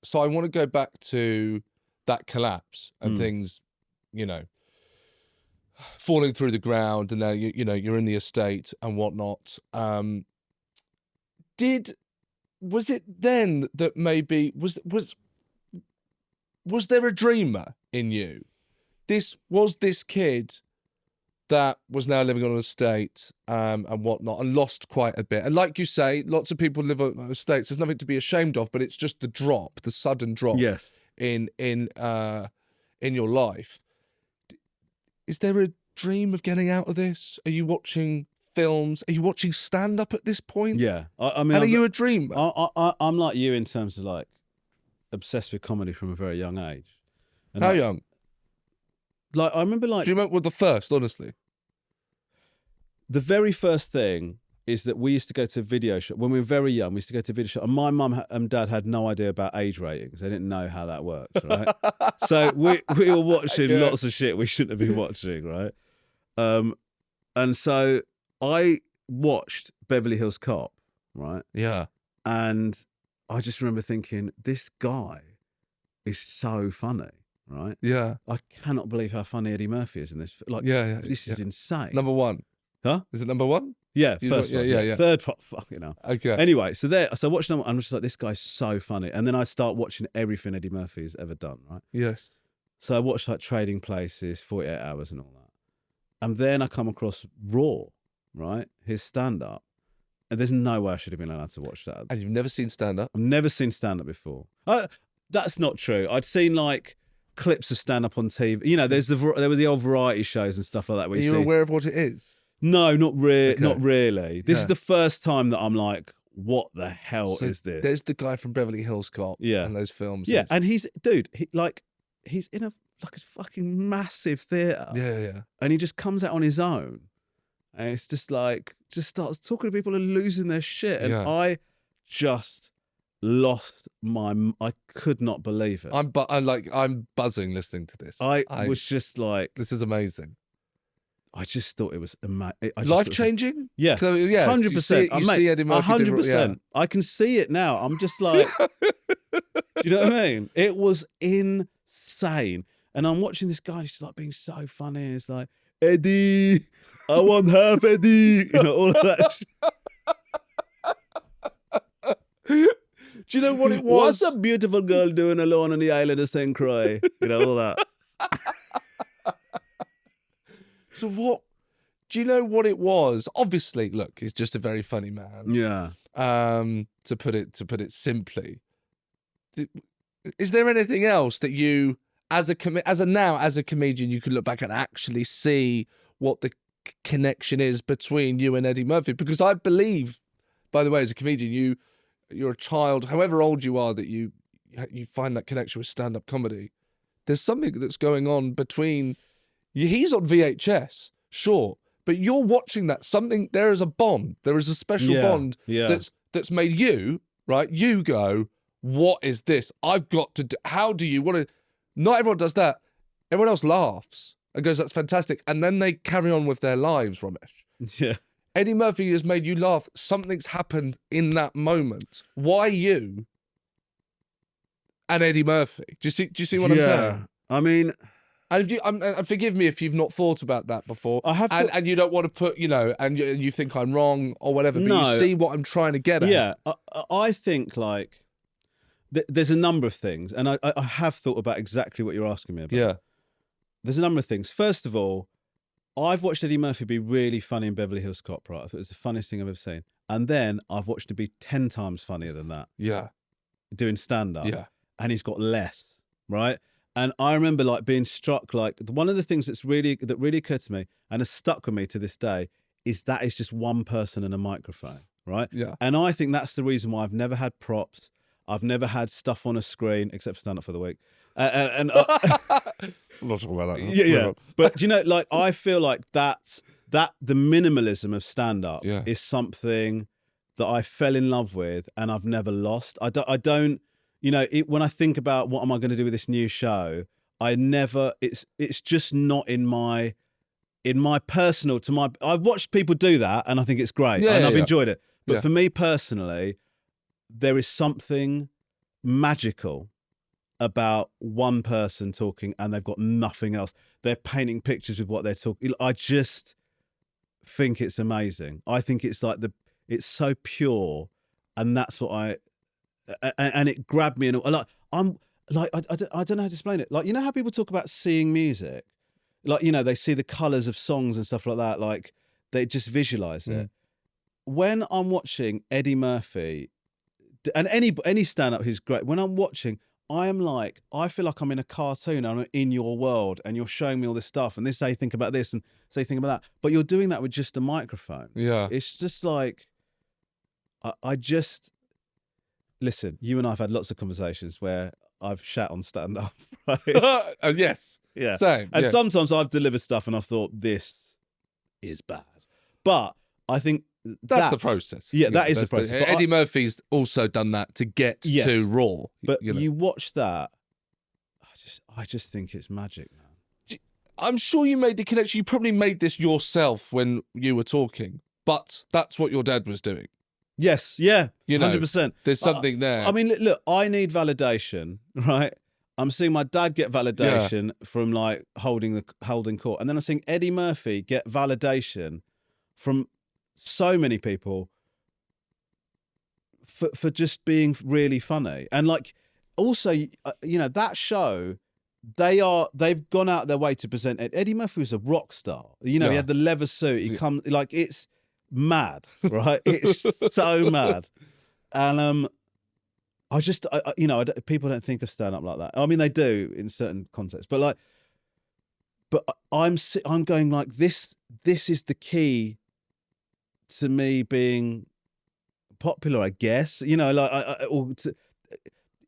So I want to go back to that collapse and things, you know, falling through the ground, and now you know you're in the estate and whatnot. Was it then that maybe was there a dreamer in you? This kid that was now living on an estate and whatnot, and lost quite a bit. And like you say, lots of people live on estates. There's nothing to be ashamed of, but it's just the sudden drop. Yes. In your life. Is there a dream of getting out of this? Are you watching films? Are you watching stand-up at this point? Yeah. I mean, and are you a dreamer? I'm like you in terms of like obsessed with comedy from a very young age. And How like, young? Like, I remember like... Do you remember what the first, honestly? The very first thing is that we used to go to a video shop. When we were very young, we used to go to a video shop. And my mum and dad had no idea about age ratings. They didn't know how that works, right? So we were watching lots of shit we shouldn't have been watching, right? And so I watched Beverly Hills Cop, right? Yeah. And I just remember thinking, this guy is so funny, right? Yeah. I cannot believe how funny Eddie Murphy is in this. Like, this is insane. Number one. Huh? Is it number one? Yeah, first one. Yeah. Third part, fucking hell. Okay. Anyway, so I watched them. I'm just like, this guy's so funny. And then I start watching everything Eddie Murphy's ever done, right? Yes. So I watched like Trading Places, 48 Hours and all that. And then I come across Raw, right? His stand-up. And there's no way I should have been allowed to watch that. And you've never seen stand-up? I've never seen stand-up before. That's not true. I'd seen like clips of stand-up on TV. You know, there were the old variety shows and stuff like that. Where Are you aware of what it is? No, not Okay. Not really. This is the first time that I'm like, what the hell is this? There's the guy from Beverly Hills Cop and those films. Yeah, and he's in a fucking massive theatre. Yeah. And he just comes out on his own. And it's just like, just starts talking to people and losing their shit. And I just lost I could not believe it. I'm buzzing listening to this. I was just like, this is amazing. I just thought it was life-changing? Yeah, 100%. You see Eddie Murphy 100%. I can see it now. I'm just like, do you know what I mean? It was insane. And I'm watching this guy, and he's just like being so funny. And it's like, Eddie, I want half Eddie. You know, all of that shit. Do you know what it was? What's a beautiful girl doing alone on the island of St. Croix? You know, all that. So what? Do you know what it was? Obviously, look, he's just a very funny man. Yeah. To put it simply, is there anything else that you, as a comedian, you could look back and actually see what the connection is between you and Eddie Murphy? Because I believe, by the way, as a comedian, you're a child, however old you are, that you find that connection with stand-up comedy. There's something that's going on between. He's on VHS, sure, but you're watching that. There is a bond. There is a special bond that's made you, right? You go, what is this? I've got to do. How do you want to? Not everyone does that. Everyone else laughs and goes, that's fantastic. And then they carry on with their lives, Romesh. Yeah. Eddie Murphy has made you laugh. Something's happened in that moment. Why you and Eddie Murphy? Do you see what I'm saying? I mean, and forgive me if you've not thought about that before. I have, and you don't want to put, and you think I'm wrong or whatever. But you see what I'm trying to get at. Yeah, I think like there's a number of things, and I have thought about exactly what you're asking me about. Yeah, there's a number of things. First of all, I've watched Eddie Murphy be really funny in Beverly Hills Cop, right? I thought it was the funniest thing I've ever seen. And then I've watched him be 10 times funnier than that, Yeah. doing stand-up. Yeah. And he's got less, right? And I remember like being struck, like one of the things that really occurred to me and has stuck with me to this day is that it's just one person and a microphone, right? Yeah. And I think that's the reason why I've never had props. I've never had stuff on a screen, except for Stand Up for the Week. I'm not talking about that. Yeah. But you know, like I feel like that the minimalism of stand-up is something that I fell in love with and I've never lost. I don't you know, when I think about what am I going to do with this new show, it's just not in my personal I've watched people do that and I think it's great and I've enjoyed it. But for me personally, there is something magical about one person talking and they've got nothing else. They're painting pictures with what they're talking. I just think it's amazing. I think it's like it's so pure, and that's what and it grabbed me. And like I'm like I don't know how to explain it. Like, you know how people talk about seeing music, like, you know, they see the colors of songs and stuff like that. Like they just visualize it. When I'm watching Eddie Murphy and any stand-up who's great, when I'm watching, I feel like I'm in a cartoon and I'm in your world and you're showing me all this stuff and this say think about this and say think about that. But you're doing that with just a microphone. Yeah. It's just like, I just, listen, you and I have had lots of conversations where I've shat on stand-up, right? Yes. Yeah. Same. And sometimes I've delivered stuff and I've thought, this is bad. But I think that's the process. Yeah, that is the process. Eddie Murphy's also done that to get to Raw. But you watch that, I just think it's magic, man. I'm sure you made the connection. You probably made this yourself when you were talking, but that's what your dad was doing. Yes, yeah, you know, 100%. There's something there. I mean, look, I need validation, right? I'm seeing my dad get validation from like holding court, and then I'm seeing Eddie Murphy get validation from so many people for just being really funny. And like, also, you know, that show, they've gone out their way to present it. Eddie Murphy was a rock star. You know, he had the leather suit. He comes like, it's mad, right? It's so mad. And you know, people don't think of stand up like that. I mean, they do in certain contexts, but like, I'm going like, this is the key to me being popular, I guess. You know, like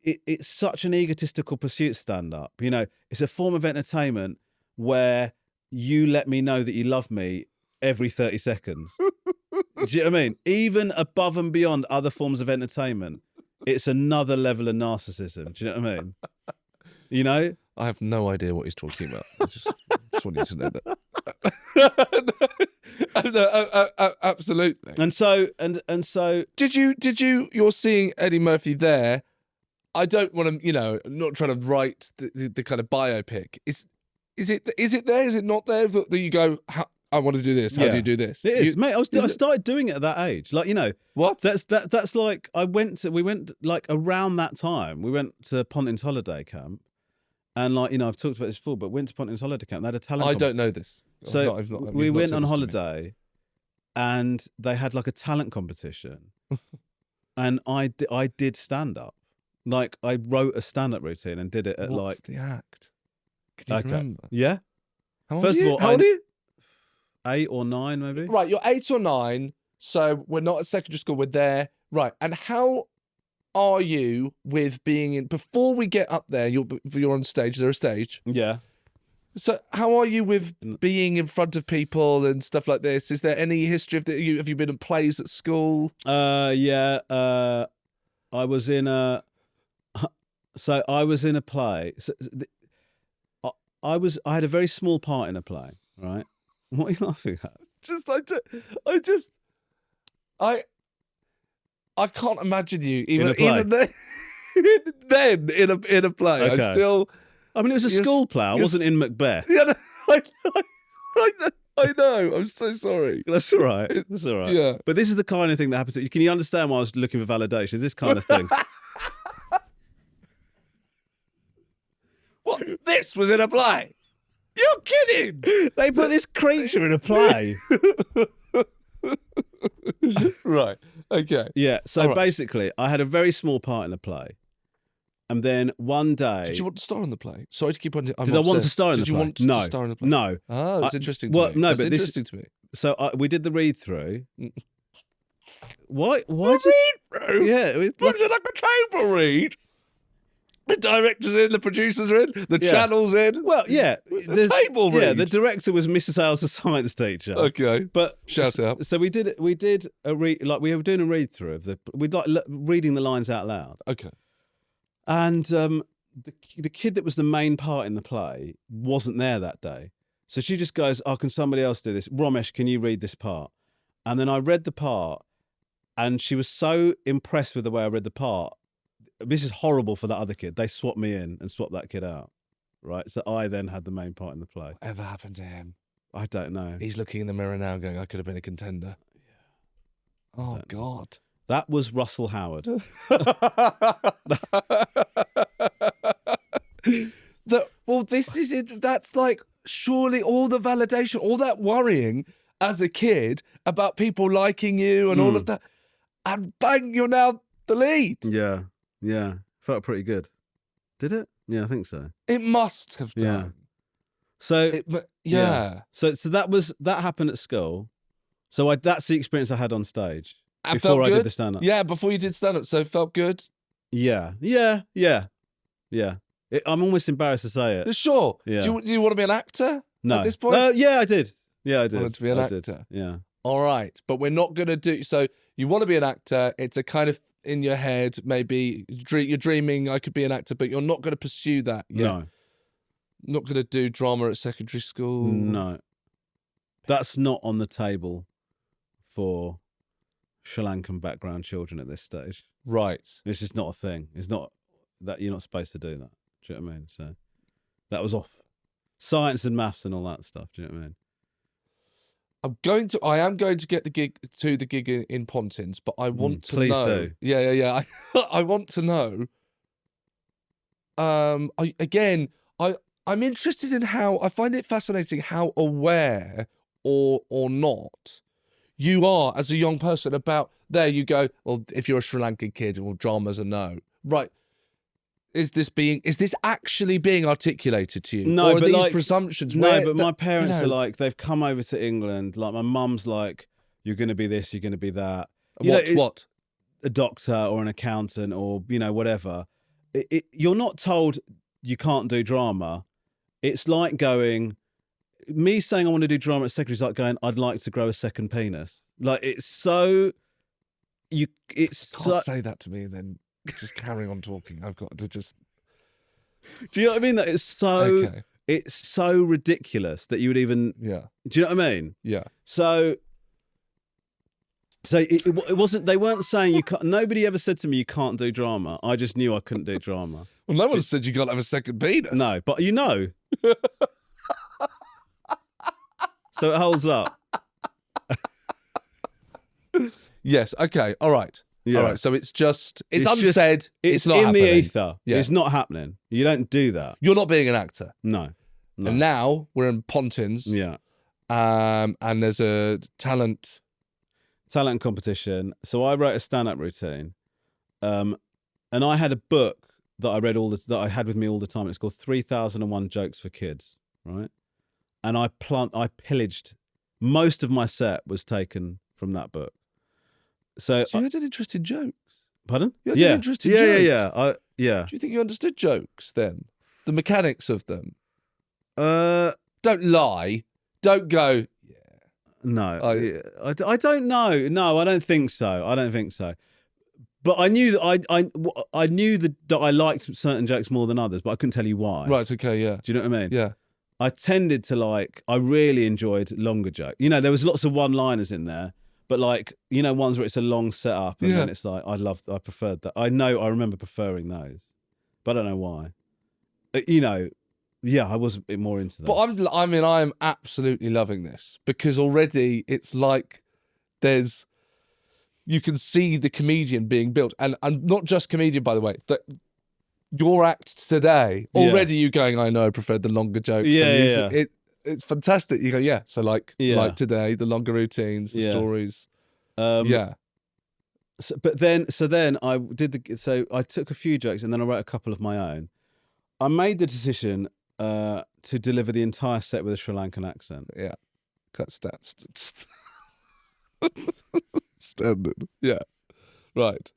it's such an egotistical pursuit, stand up. You know, it's a form of entertainment where you let me know that you love me every 30 seconds. Do you know what I mean? Even above and beyond other forms of entertainment, it's another level of narcissism. Do you know what I mean? You know? I have no idea what he's talking about. I just want you to know that. Absolutely. And so you're seeing Eddie Murphy there. I don't want to, you know, not trying to write the kind of biopic. Is it there? Is it not there? That you go, I want to do this. How do you do this? It is, mate. I started doing it at that age. Like, you know, what? That's like, we went like around that time. We went to Pontins holiday camp, and like, you know, I've talked about this before, but went to Pontins holiday camp. They had a talent. I don't know this. So we went on holiday, and they had like a talent competition, and I did stand up. Like, I wrote a stand up routine and did it at What's the act? Can you remember? Yeah. First of all, how old are you? 8 or 9, maybe. Right, you're 8 or 9, so we're not at secondary school, we're there. Right, and how are you with being in, before we get up there, you're on stage, is there a stage? Yeah. So how are you with being in front of people and stuff like this? Is there any history of have you been in plays at school? Yeah, I was in a play. I had a very small part in a play, right? What are you laughing at? I can't imagine you even then in a play. Okay. I mean, it was a school play. I wasn't in Macbeth. Yeah, I know. I'm so sorry. That's all right. That's all right. Yeah. But this is the kind of thing that happens. Can you understand why I was looking for validation? This kind of thing. What? This was in a play? You're kidding. They put this creature in a play. Right. Okay. Yeah. So All right. basically, I had a very small part in the play. And then one day... Did you want to star in the play? Sorry to keep on... Did I want to star in the play? Did you want to star in the play? No. Oh, that's interesting to well, me. no, That's but this- interesting to me. So we did the read-through. Why Read through? Yeah. Look at like a table read. The director's in, the producers are in, the Yeah. channel's in. Well, yeah. The table Yeah, read. the director was Mrs. Hales, the science teacher. Okay. But Shout out. So we did a read, like we were doing a read through of we'd like reading the lines out loud. Okay. And the kid that was the main part in the play wasn't there that day. So she just goes, "Oh, can somebody else do this? Romesh, can you read this part?" And then I read the part, and she was so impressed with the way I read the part. This is horrible for that other kid. They swapped me in and swapped that kid out. Right. So I then had the main part in the play. Whatever happened to him? I don't know. He's looking in the mirror now going, I could have been a contender. Yeah. Oh, God. That was Russell Howard. Well, this is it. That's like surely all the validation, all that worrying as a kid about people liking you and all of that. And bang, you're now the lead. Yeah. Yeah. Felt pretty good. Did it? Yeah, I think so. It must have done. Yeah. So Yeah. So that happened at school. So that's the experience I had on stage And before felt I good? did the stand up. Yeah, before you did stand up. So it felt good? Yeah. I'm almost embarrassed to say it. Sure. Yeah. Do you want to be an actor No. at this point? Yeah, I did. Yeah, I did. Wanted to be an I actor. did. Yeah. All right. But we're not going to do... So you want to be an actor. It's a kind of in your head, maybe you're dreaming I could be an actor, but you're not going to pursue that yet. No. Not going to do drama at secondary school. No. That's not on the table for Sri Lankan background children at this stage. Right. It's just not a thing. It's not that you're not supposed to do that. Do you know what I mean? So that was off. Science and maths and all that stuff. Do you know what I mean? I am going to get the gig in Pontins, but I want to please know. do. Yeah. I want to know. I'm interested in how I find it fascinating how aware or not you are as a young person about. There you go. Well, if you're a Sri Lankan kid, well, drama's a no. Right. Is this actually being articulated to you? No, or are but these like, presumptions? No, but my parents are like, they've come over to England. Like my mum's like, you're going to be this, you're going to be that. What? A doctor or an accountant or, whatever. You're not told you can't do drama. It's like going, me saying I want to do drama at secondary is like going, I'd like to grow a second penis. Like it's so, Can't say that to me and then just carrying on talking. I've got to just. Do you know what I mean? That it's so ridiculous that you would even. Yeah. Do you know what I mean? Yeah. So it wasn't. They weren't saying you can't. Nobody ever said to me you can't do drama. I just knew I couldn't do drama. Well, no one said you can't have a second penis. No, but so it holds up. Yes. Okay. All right. Yeah. All right. So it's unsaid. Just, it's not in happening. the ether. Yeah. It's not happening. You don't do that. You're not being an actor. No. And now we're in Pontins. Yeah. And there's a talent competition. So I wrote a stand-up routine, and I had a book that I read that I had with me all the time. It's called 3001 Jokes for Kids, right? And I pillaged. Most of my set was taken from that book. So you had an interest in jokes. Pardon? You had an interest in jokes. Yeah. Do you think you understood jokes then? The mechanics of them. Don't lie. Don't go. No, I don't know. No, I don't think so. But I knew that I knew that I liked certain jokes more than others, but I couldn't tell you why. Right. Okay. Yeah. Do you know what I mean? Yeah. I tended to I really enjoyed longer jokes. There was lots of one-liners in there, but ones where it's a long setup and then it's like, I preferred that. I remember preferring those, but I don't know why. I was more into that. But I am absolutely loving this because already it's like you can see the comedian being built, and not just comedian, by the way. your act today, Yeah. already you going, I know I preferred the longer jokes. Yeah, and yeah. it's fantastic. You go, yeah. So like today, the longer routines, the stories. Yeah. So then I I took a few jokes and then I wrote a couple of my own. I made the decision to deliver the entire set with a Sri Lankan accent. Yeah. That's standard. Yeah. Right.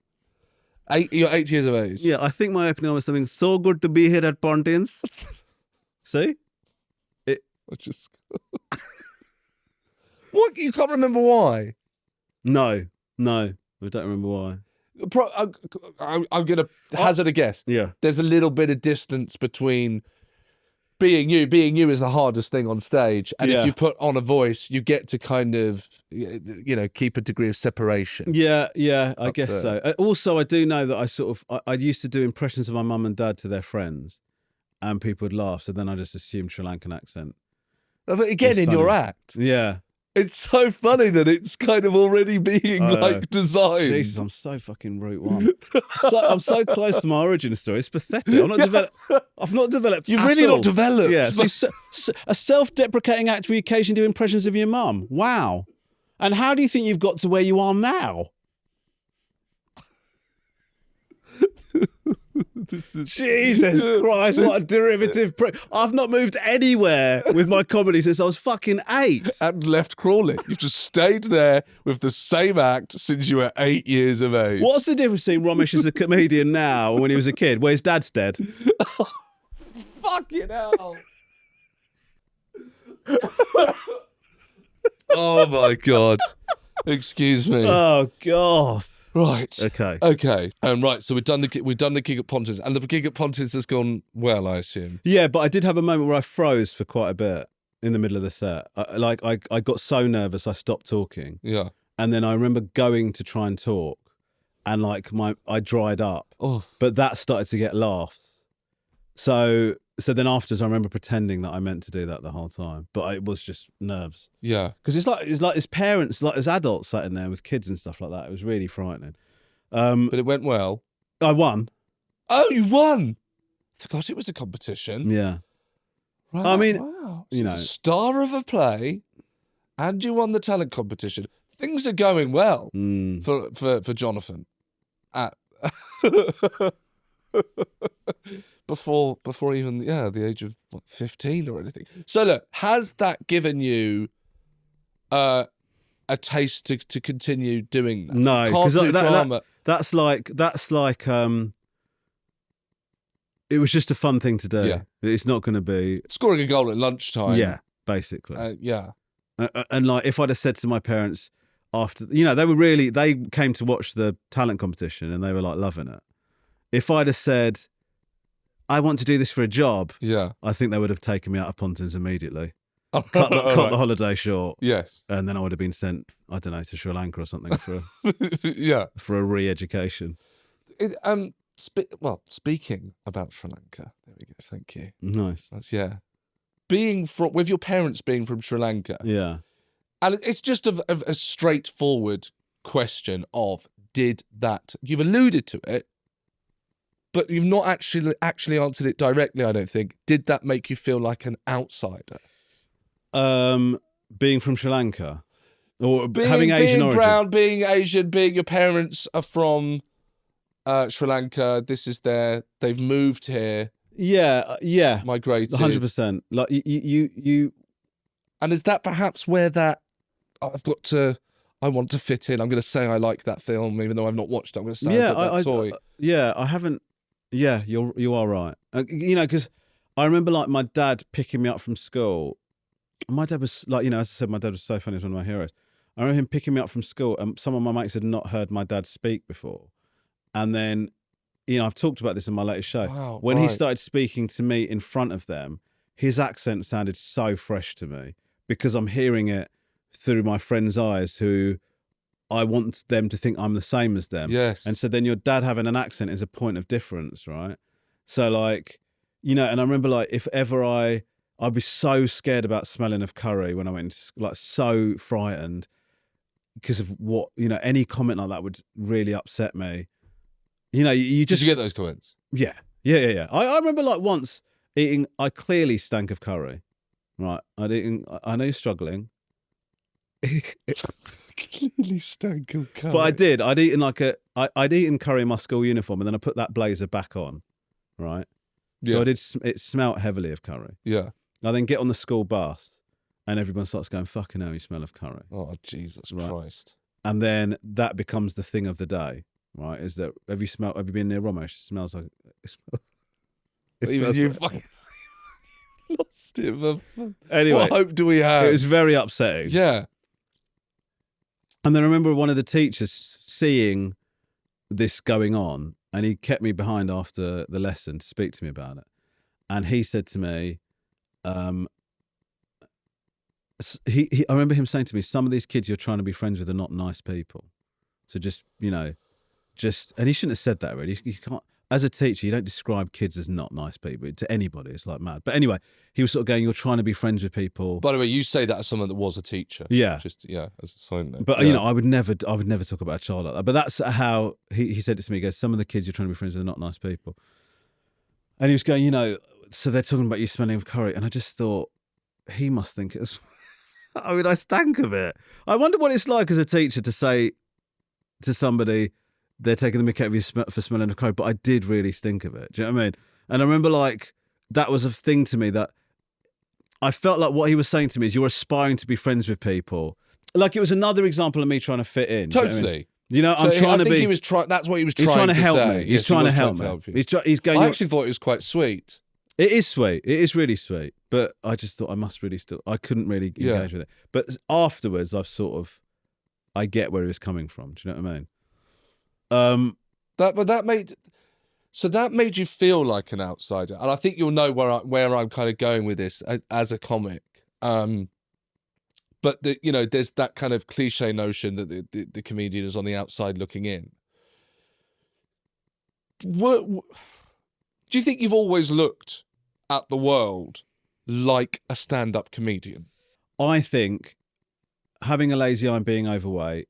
You're 8 years of age. Yeah, I think my opening was something so good to be here at Pontins. See? I just what? You can't remember why? No, I don't remember why. I'm going to hazard a guess. Yeah. There's a little bit of distance between being you. Being you is the hardest thing on stage. And if you put on a voice, you get to kind of, keep a degree of separation. Yeah, I guess so. Also, I do know that I used to do impressions of my mum and dad to their friends and people would laugh. So then I just assumed Sri Lankan accent. But again, in your act. Yeah. It's so funny that it's kind of already being designed. Jesus, I'm so fucking route one. I'm so close to my origin story. It's pathetic. I've not developed. You've really all. not developed. Yeah. A self-deprecating act where you occasionally do impressions of your mum. Wow. And how do you think you've got to where you are now? Jesus Christ, what a derivative. I've not moved anywhere with my comedy since I was fucking 8. And left crawling. You've just stayed there with the same act since you were 8 years of age. What's the difference between Romesh as a comedian now and when he was a kid, where his dad's dead? Fucking hell. Oh my God. Excuse me. Oh God. Right. Okay. Right. So we've done the gig at Pontins, and the gig at Pontins has gone well, I assume. Yeah, but I did have a moment where I froze for quite a bit in the middle of the set. I got so nervous I stopped talking. Yeah. And then I remember going to try and talk, and I dried up. Oh. But that started to get laughs. So then afterwards, I remember pretending that I meant to do that the whole time, but it was just nerves. Yeah, because it's like his parents, like as adults, sat in there with kids and stuff like that. It was really frightening. But it went well. I won. Oh, you won! I forgot it was a competition. Yeah. Right. I mean, wow. you know, star of a play, and you won the talent competition. Things are going well for Jonathan. Before even the age of 15 or anything. So look, has that given you a taste to continue doing that? No, because drama. That's like it was just a fun thing to do. Yeah. It's not going to be scoring a goal at lunchtime. Yeah, basically. Yeah. And like if I'd have said to my parents after, they came to watch the talent competition and they were like loving it. If I'd have said, I want to do this for a job, I think they would have taken me out of Pontins immediately. Cut the holiday short. Yes. And then I would have been sent, I don't know, to Sri Lanka or something for for a re-education. Speaking about Sri Lanka, there we go. Thank you. Nice. Being with your parents being from Sri Lanka. Yeah. And it's just a straightforward question of, you've alluded to it, but you've not actually answered it directly, I don't think. Did that make you feel like an outsider? Being from Sri Lanka? Or having Asian origin? Being brown, being Asian, being your parents are from Sri Lanka, they've moved here. Yeah. Migrated. 100%. Like you. And is that perhaps where I want to fit in. I'm going to say I like that film, even though I've not watched it. I'm going to say I got that toy. I haven't. Yeah, you are right. Because I remember like my dad picking me up from school. My dad was like, as I said, my dad was so funny. He was one of my heroes. I remember him picking me up from school, and some of my mates had not heard my dad speak before. And then, I've talked about this in my latest show. Wow, when he started speaking to me in front of them, his accent sounded so fresh to me because I'm hearing it through my friends' eyes who I want them to think I'm the same as them. Yes. And so then your dad having an accent is a point of difference, right? So like, and I remember like if ever I'd be so scared about smelling of curry when I went into, like so frightened because of what, any comment like that would really upset me. You just... Did you get those comments? Yeah. Yeah. I remember like once eating. I clearly stank of curry. Right. I know you're struggling. Clearly stank of curry. But I did. I'd eaten curry in my school uniform, and then I put that blazer back on, right? Yeah. So I did. It smelt heavily of curry. Yeah. I then get on the school bus, and everyone starts going, "Fucking hell, you smell of curry!" Oh, Jesus Right. Christ! And then that becomes the thing of the day, right? Is that have you been near Romesh? It smells like. Even you fucking lost it. Anyway, what hope do we have? it was very upsetting. Yeah. And then I remember one of the teachers seeing this going on, and he kept me behind after the lesson to speak to me about it. And he said to me, I remember him saying to me, some of these kids you're trying to be friends with are not nice people. So just, and he shouldn't have said that really. You can't, as a teacher, you don't describe kids as not nice people to anybody. It's like mad. But anyway, he was sort of going, you're trying to be friends with people. By the way, you say that as someone that was a teacher. Yeah. Just, as a sign note. But, yeah. I would never talk about a child like that. But that's how he said it to me. He goes, some of the kids you're trying to be friends with are not nice people. And he was going, so they're talking about you smelling of curry. And I just thought, he must think it's... I mean, I stank of it. I wonder what it's like as a teacher to say to somebody, they're taking the mick out of you for smelling of curry, but I did really stink of it. Do you know what I mean? And I remember that was a thing to me that I felt like what he was saying to me is you're aspiring to be friends with people. Like it was another example of me trying to fit in. Totally. I'm trying to be. He was that's what he was trying he's trying to help say. me. He's trying to help me. He's going. I actually thought it was quite sweet. It is sweet. It is really sweet. But I just thought I couldn't really engage with it. But afterwards, I get where he was coming from. Do you know what I mean? That made you feel like an outsider, and I think you'll know where I'm kind of going with this as a comic. But there's that kind of cliche notion that the comedian is on the outside looking in. Do you think you've always looked at the world like a stand-up comedian? I think having a lazy eye and being overweight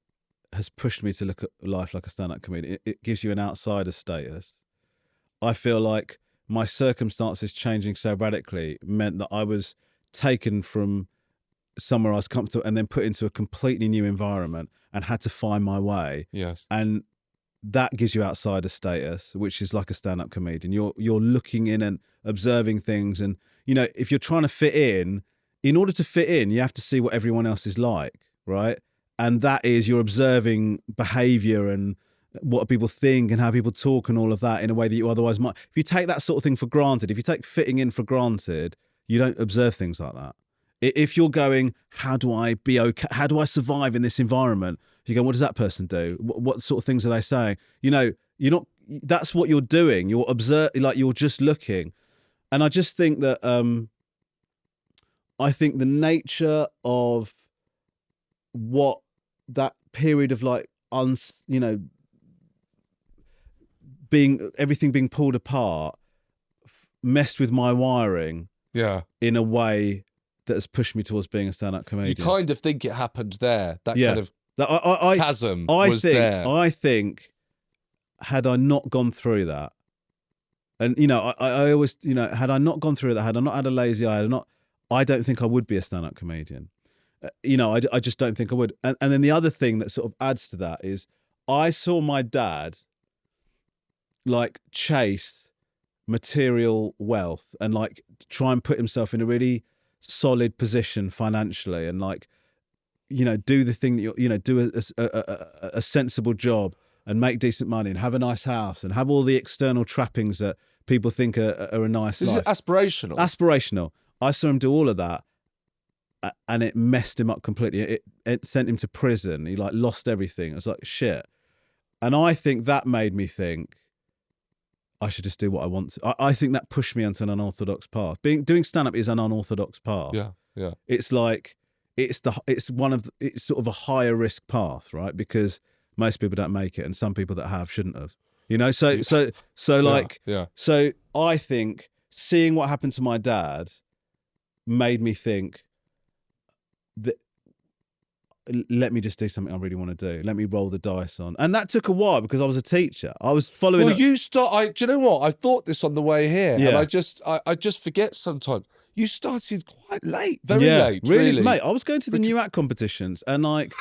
has pushed me to look at life like a stand-up comedian. It gives you an outsider status. I feel like my circumstances changing so radically meant that I was taken from somewhere I was comfortable and then put into a completely new environment and had to find my way. Yes. And that gives you outsider status, which is like a stand-up comedian. You're looking in and observing things. And, if you're trying to fit in order to fit in, you have to see what everyone else is like, right? And that is you're observing behavior and what people think and how people talk and all of that in a way that you otherwise might. If you take that sort of thing for granted, if you take fitting in for granted, you don't observe things like that. If you're going, how do I be okay? How do I survive in this environment? You go, what does that person do? What sort of things are they saying? You're not, that's what you're doing. You're you're just looking. And I just think that, I think the nature of what that period of everything being pulled apart messed with my wiring in a way that has pushed me towards being a stand-up comedian. You kind of think it happened there. That kind of chasm was there. I think had I not gone through that, and I always, had I not gone through that, had I not had a lazy eye, I don't think I would be a stand-up comedian. I just don't think I would. And then the other thing that sort of adds to that is I saw my dad chase material wealth and try and put himself in a really solid position financially and do the thing that do a sensible job and make decent money and have a nice house and have all the external trappings that people think are a nice life. Is it aspirational? Aspirational. I saw him do all of that and it messed him up completely. It sent him to prison. He lost everything. It was like shit. And I think that made me think I should just do what I want to. I think that pushed me onto an unorthodox path. Doing stand-up is an unorthodox path. Yeah. It's sort of a higher risk path, right? Because most people don't make it, and some people that have shouldn't have. So I think seeing what happened to my dad made me think that let me just do something I really want to do. Let me roll the dice on. And that took a while because I was a teacher. I was following. Well, do you know what? I thought this on the way here, and Yeah. I just forget sometimes. You started quite late, very yeah, late, really, mate. I was going to the new act competitions, and like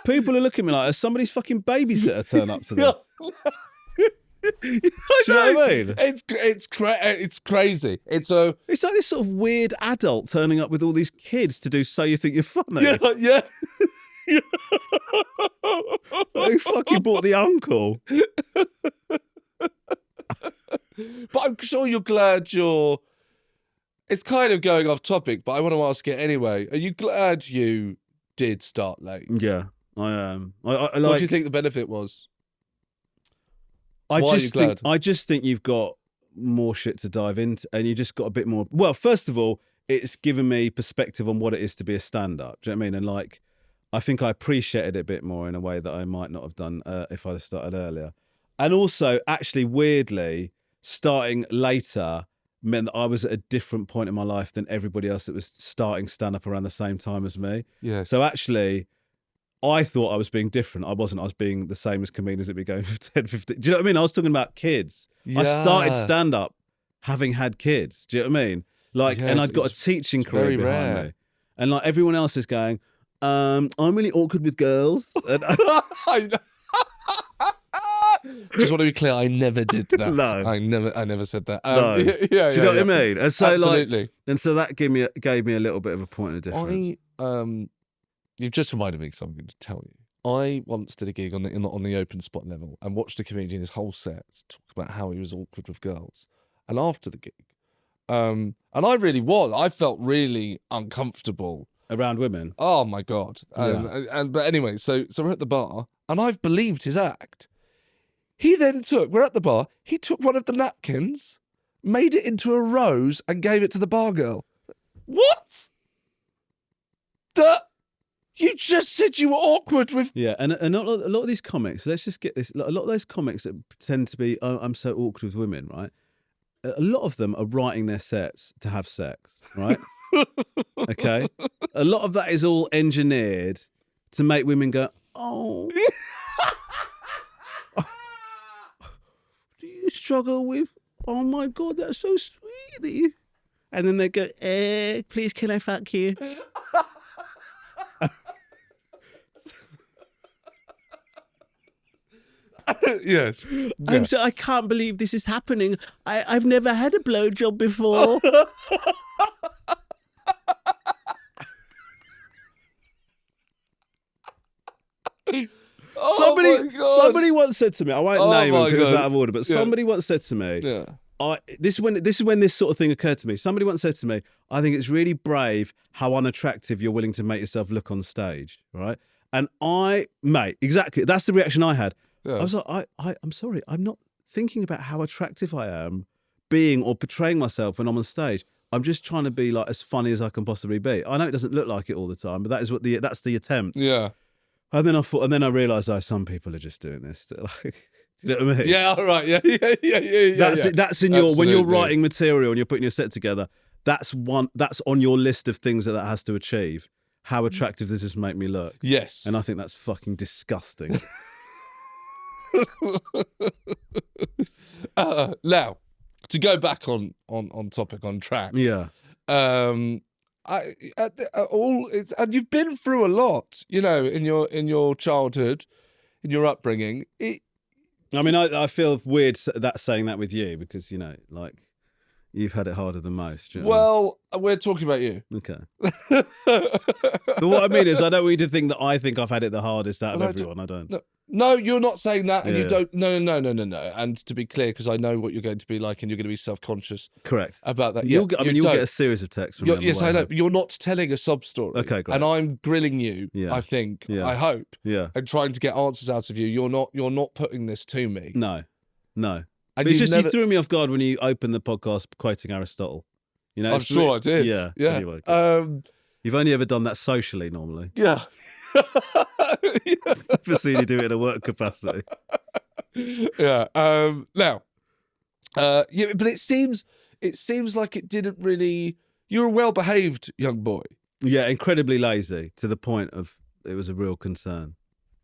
people are looking at me like, has somebody's fucking babysitter turn up to this? Do you know what I mean? It's crazy. It's like this sort of weird adult turning up with all these kids to do So You Think You're Funny. yeah. Who fucking bought the uncle? But I'm sure you're glad you're. It's kind of going off topic, but I want to ask it anyway. Are you glad you did start late? Yeah, I am. What do you think the benefit was? I just think you've got more shit to dive into, and you just got a bit more. Well, first of all, it's given me perspective on what it is to be a stand-up. Do you know what I mean? And like, I think I appreciated it a bit more in a way that I might not have done if I'd have started earlier. And also, actually, weirdly, starting later meant that I was at a different point in my life than everybody else that was starting stand-up around the same time as me. Yes. So actually, I thought I was being different. I wasn't. I was being the same as comedians that be going for 10, 15. Do you know what I mean? I was talking about kids. Yeah. I started stand-up having had kids. Do you know what I mean? Like, Yes, and I'd got a teaching career behind rare. me. And like everyone else is going, I'm really awkward with girls. And I know. Just want to be clear, I never did that. No. I never said that. No. Yeah, Do you know what I mean? And so absolutely. and so that gave me a little bit of a point of difference. You've just reminded me because I'm going to tell you. I once did a gig on the open spot level and watched a comedian his whole set talk about how he was awkward with girls. And after the gig, and I really was. I felt really uncomfortable Around women. Oh my god! But anyway, so we're at the bar, and I've believed his act. We're at the bar. He took one of the napkins, made it into a rose, and gave it to the bar girl. What? You just said you were awkward with. Yeah, and a lot of these comics. Let's just get this. A lot of those comics that pretend to be, oh, I'm so awkward with women, right? A lot of them are writing their sets to have sex, right? Okay, a lot of that is all engineered to make women go, oh. Do you struggle with? Oh my god, that's so sweet that you. And then they go, please, can I fuck you? Yes. Yeah. I can't believe this is happening. I've never had a blowjob before. Somebody once said to me, I won't name him because it's out of order, but somebody once said to me, this is when this sort of thing occurred to me. Somebody once said to me, I think it's really brave how unattractive you're willing to make yourself look on stage, right? And exactly, that's the reaction I had. Yes. I was like, I'm sorry, I'm not thinking about how attractive I am being or portraying myself when I'm on stage. I'm just trying to be like as funny as I can possibly be. I know it doesn't look like it all the time, but that's the attempt. Yeah. And then I realised, some people are just doing this. Like, you know what I mean? Yeah, all right. Yeah. That's in your when you're writing material and you're putting your set together. That's on your list of things that has to achieve. How attractive does this make me look? Yes. And I think that's fucking disgusting. Now, to go back on topic, on track. Yeah. And you've been through a lot, you know, in your childhood, in your upbringing. I feel weird saying that with you because, you know, like, you've had it harder than most. You know well, we're talking about you. Okay. But what I mean is, I don't want you to think that I think I've had it the hardest out of everyone. I don't. No, you're not saying that, and you don't. No. And to be clear, because I know what you're going to be like, and you're going to be self-conscious. Correct. About that. You'll get a series of texts. Yes, I know. But you're not telling a sob story. Okay, great. And I'm grilling you. Yeah. I think. Yeah. I hope. Yeah. And trying to get answers out of you. You're not putting this to me. No. And it's just you threw me off guard when you opened the podcast quoting Aristotle. You know, I'm sure I did. Yeah. Anyway, you've only ever done that socially normally. Yeah. I've never seen you do it in a work capacity. Yeah. Now, but it seems like it didn't really. You're a well-behaved young boy. Yeah, incredibly lazy to the point of it was a real concern.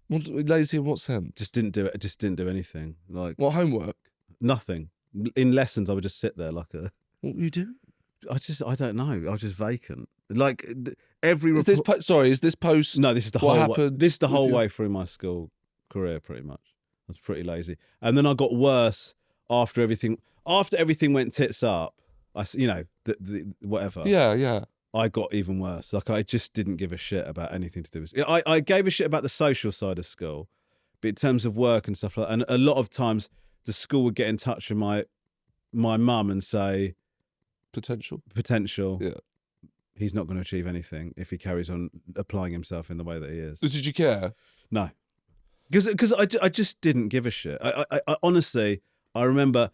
Lazy in what sense? Just didn't do it. Just didn't do anything. Like What, homework? nothing. In lessons, I would just sit there like a. What were you doing? I don't know. I was just vacant. Like every Is this is this post? No, this is the what whole. happened This is the with whole your- way through my school career, pretty much. I was pretty lazy, and then I got worse after everything. After everything went tits up, the whatever. Yeah. I got even worse. Like I just didn't give a shit about anything to do with. I gave a shit about the social side of school, but in terms of work and stuff like that, and a lot of times the school would get in touch with my mum and say Potential. Yeah. He's not going to achieve anything if he carries on applying himself in the way that he is. Did you care? No, because I just didn't give a shit. I honestly, I remember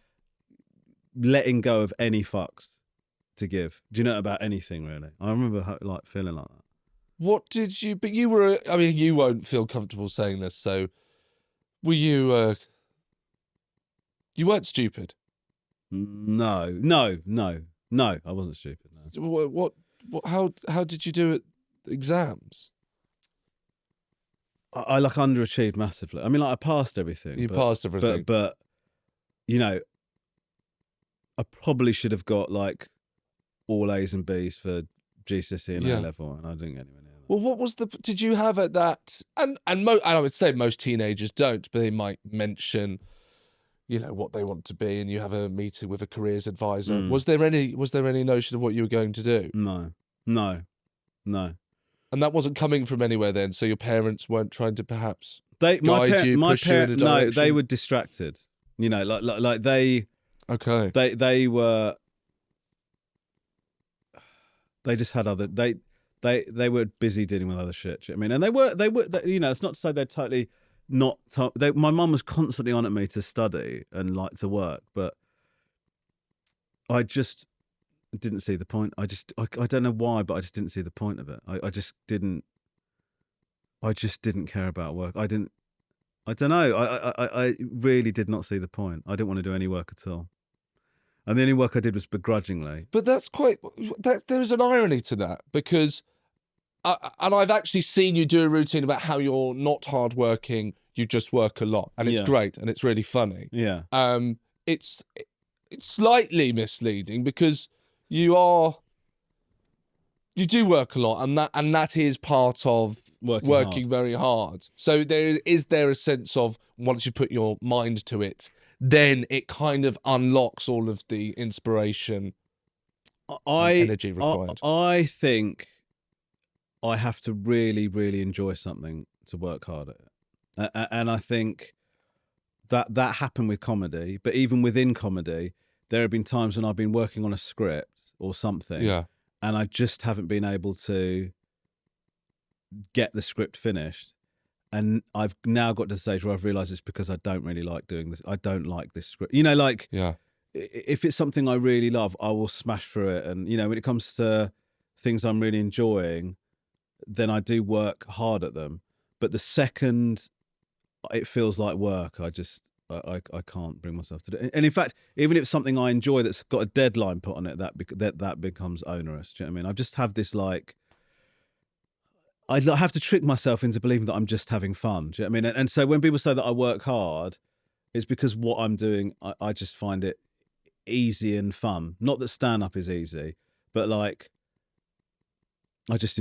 letting go of any fucks to give. Do you know about anything really? I remember feeling like that. What did you? But you were. I mean, you won't feel comfortable saying this. So, were you? You weren't stupid. No, I wasn't stupid. No. What? How did you do at exams? I like underachieved massively. I mean, like I passed everything. You passed everything, but I probably should have got like all A's and B's for GCSE and A level, and I didn't get anywhere near that. Well, what was did you have at that? And I would say most teenagers don't, but they might mention, what they want to be, and you have a meeting with a careers advisor. Was there any notion of what you were going to do? No. And that wasn't coming from anywhere then. So your parents weren't trying to perhaps push you in a direction? No, they were distracted. Like they. Okay. They were. They just had other. They were busy dealing with other shit. Do you know what I mean? And they were. It's not to say they're totally not. My mum was constantly on at me to study and like to work, but I just didn't see the point. I don't know why, but I just didn't see the point of it. I just didn't care about work. I don't know. I really did not see the point. I didn't want to do any work at all. And the only work I did was begrudgingly. But there's an irony to that, because and I've actually seen you do a routine about how you're not hardworking, you just work a lot, and it's great and it's really funny. Yeah. It's slightly misleading because you do work a lot, and that is part of working very hard. So is there a sense of once you put your mind to it, then it kind of unlocks all of the inspiration and energy required? I think I have to really, really enjoy something to work hard at it. And I think that happened with comedy, but even within comedy, there have been times when I've been working on a script or something, and I just haven't been able to get the script finished. And I've now got to the stage where I've realised it's because I don't really like doing this. I don't like this script. If it's something I really love, I will smash through it. And, when it comes to things I'm really enjoying, then I do work hard at them. But the second it feels like work, I can't bring myself to do it. And in fact, even if it's something I enjoy that's got a deadline put on it, that becomes onerous. Do you know what I mean? I just have this I have to trick myself into believing that I'm just having fun. Do you know what I mean? And so when people say that I work hard, it's because what I'm doing, I just find it easy and fun. Not that stand-up is easy, but I just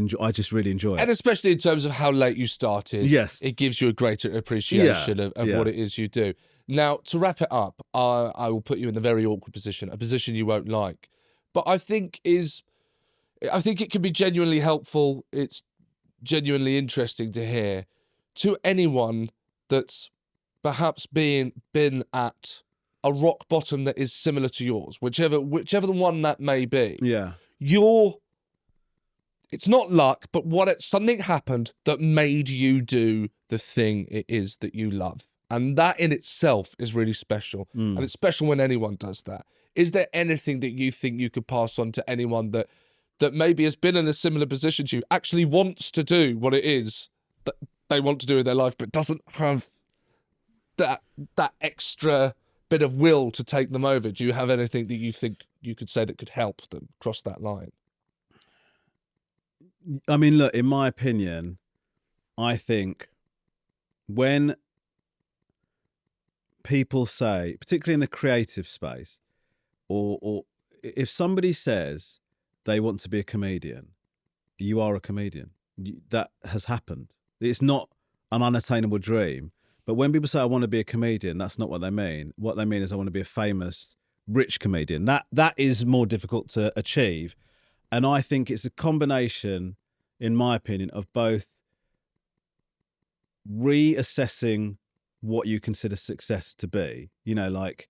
really enjoy it. And especially in terms of how late you started. Yes. It gives you a greater appreciation of what it is you do. Now, to wrap it up, I will put you in a very awkward position, a position you won't like. But I think it can be genuinely helpful. It's genuinely interesting to hear to anyone that's perhaps been at a rock bottom that is similar to yours, whichever the one that may be. Yeah. It's not luck, but something happened that made you do the thing it is that you love. And that in itself is really special. And it's special when anyone does that. Is there anything that you think you could pass on to anyone that maybe has been in a similar position to you, actually wants to do what it is that they want to do in their life, but doesn't have that extra bit of will to take them over? Do you have anything that you think you could say that could help them cross that line? I mean, look, in my opinion, I think when people say, particularly in the creative space, or if somebody says they want to be a comedian, you are a comedian. That has happened. It's not an unattainable dream. But when people say I want to be a comedian, that's not what they mean. What they mean is I want to be a famous, rich comedian. That is more difficult to achieve. And I think it's a combination, in my opinion, of both reassessing what you consider success to be. You know, like,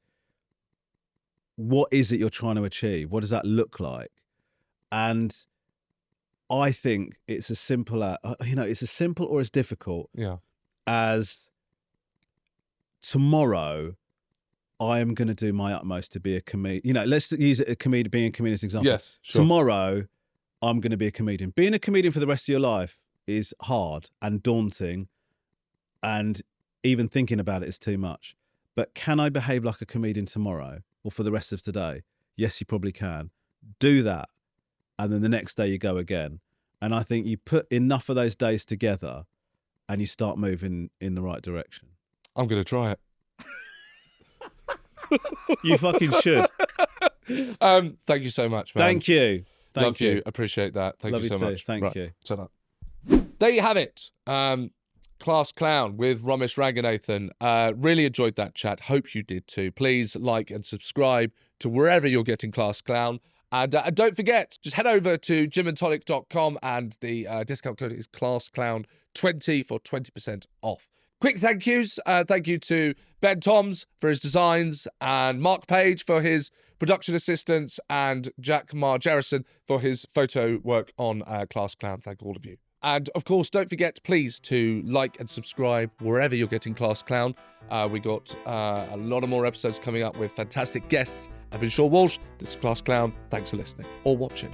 what is it you're trying to achieve? What does that look like? And I think it's as simple as, it's as simple or as difficult as tomorrow I am going to do my utmost to be a comedian. You know, let's use being a comedian as an example. Yes, sure. Tomorrow I'm going to be a comedian. Being a comedian for the rest of your life is hard and daunting, and even thinking about it is too much. But can I behave like a comedian tomorrow or for the rest of today? Yes, you probably can. Do that. And then the next day you go again. And I think you put enough of those days together and you start moving in the right direction. I'm going to try it. You fucking should. Thank you so much, man. Thank you. Love you. Appreciate that. Thank Love you so you too. much. Thank you. Shut up. There you have it. Class Clown with Romesh Ranganathan. Really enjoyed that chat. Hope you did too. Please like and subscribe to wherever you're getting Class Clown. And don't forget, just head over to gymandtonic.com and the discount code is ClassClown20 for 20% off. Quick thank yous. Thank you to Ben Toms for his designs, and Marc Page for his production assistance, and Jack Margerison for his photo work on Class Clown. Thank all of you. And of course, don't forget, please, to like and subscribe wherever you're getting Class Clown. We got a lot of more episodes coming up with fantastic guests. I've been Seann Walsh. This is Class Clown. Thanks for listening or watching.